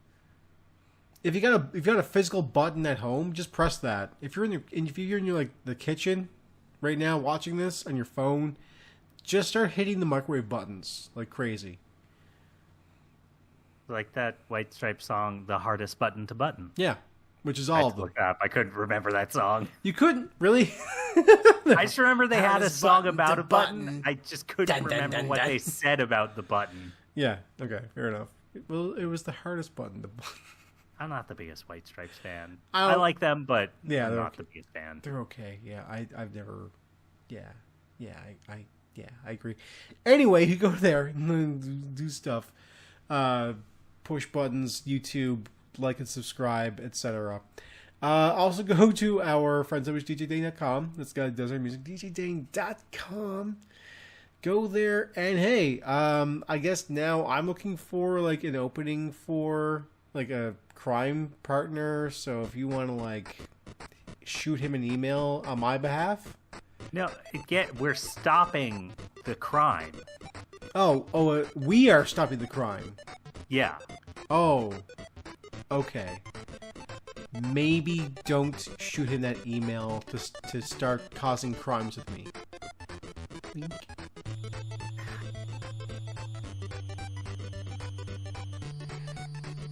If you got a physical button at home, just press that. If you're in your like the kitchen right now watching this on your phone, just start hitting the microwave buttons like crazy. Like that White Stripes song, "The Hardest Button to Button." Yeah, which is all of them. Look up. I couldn't remember that song. You couldn't really. I just remember they had a song about a button. I just couldn't remember what they said about the button. Yeah. Okay. Fair enough. Well, it was the hardest button to button. I'm not the biggest White Stripes fan. I I like them, but Yeah, I'm they're not okay. the biggest fan. They're okay. Yeah, I've never. Yeah, I agree. Anyway, you go there and do stuff, push buttons, YouTube, like and subscribe, etc. Also go to our friends over at DJDane.com. This guy does our music, DJDane.com. Go there and hey, I guess now I'm looking for like an opening for like a crime partner. So if you want to like shoot him an email on my behalf. No, we're stopping the crime. We are stopping the crime. Yeah. Oh, okay. Maybe don't shoot him that email to start causing crimes with me. Wink.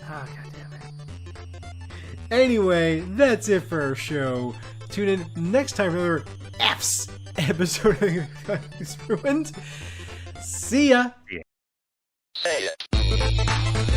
Oh, God damn it. Anyway, that's it for our show. Tune in next time for another F's episode of It's Ruined. See ya! Yeah. Say it.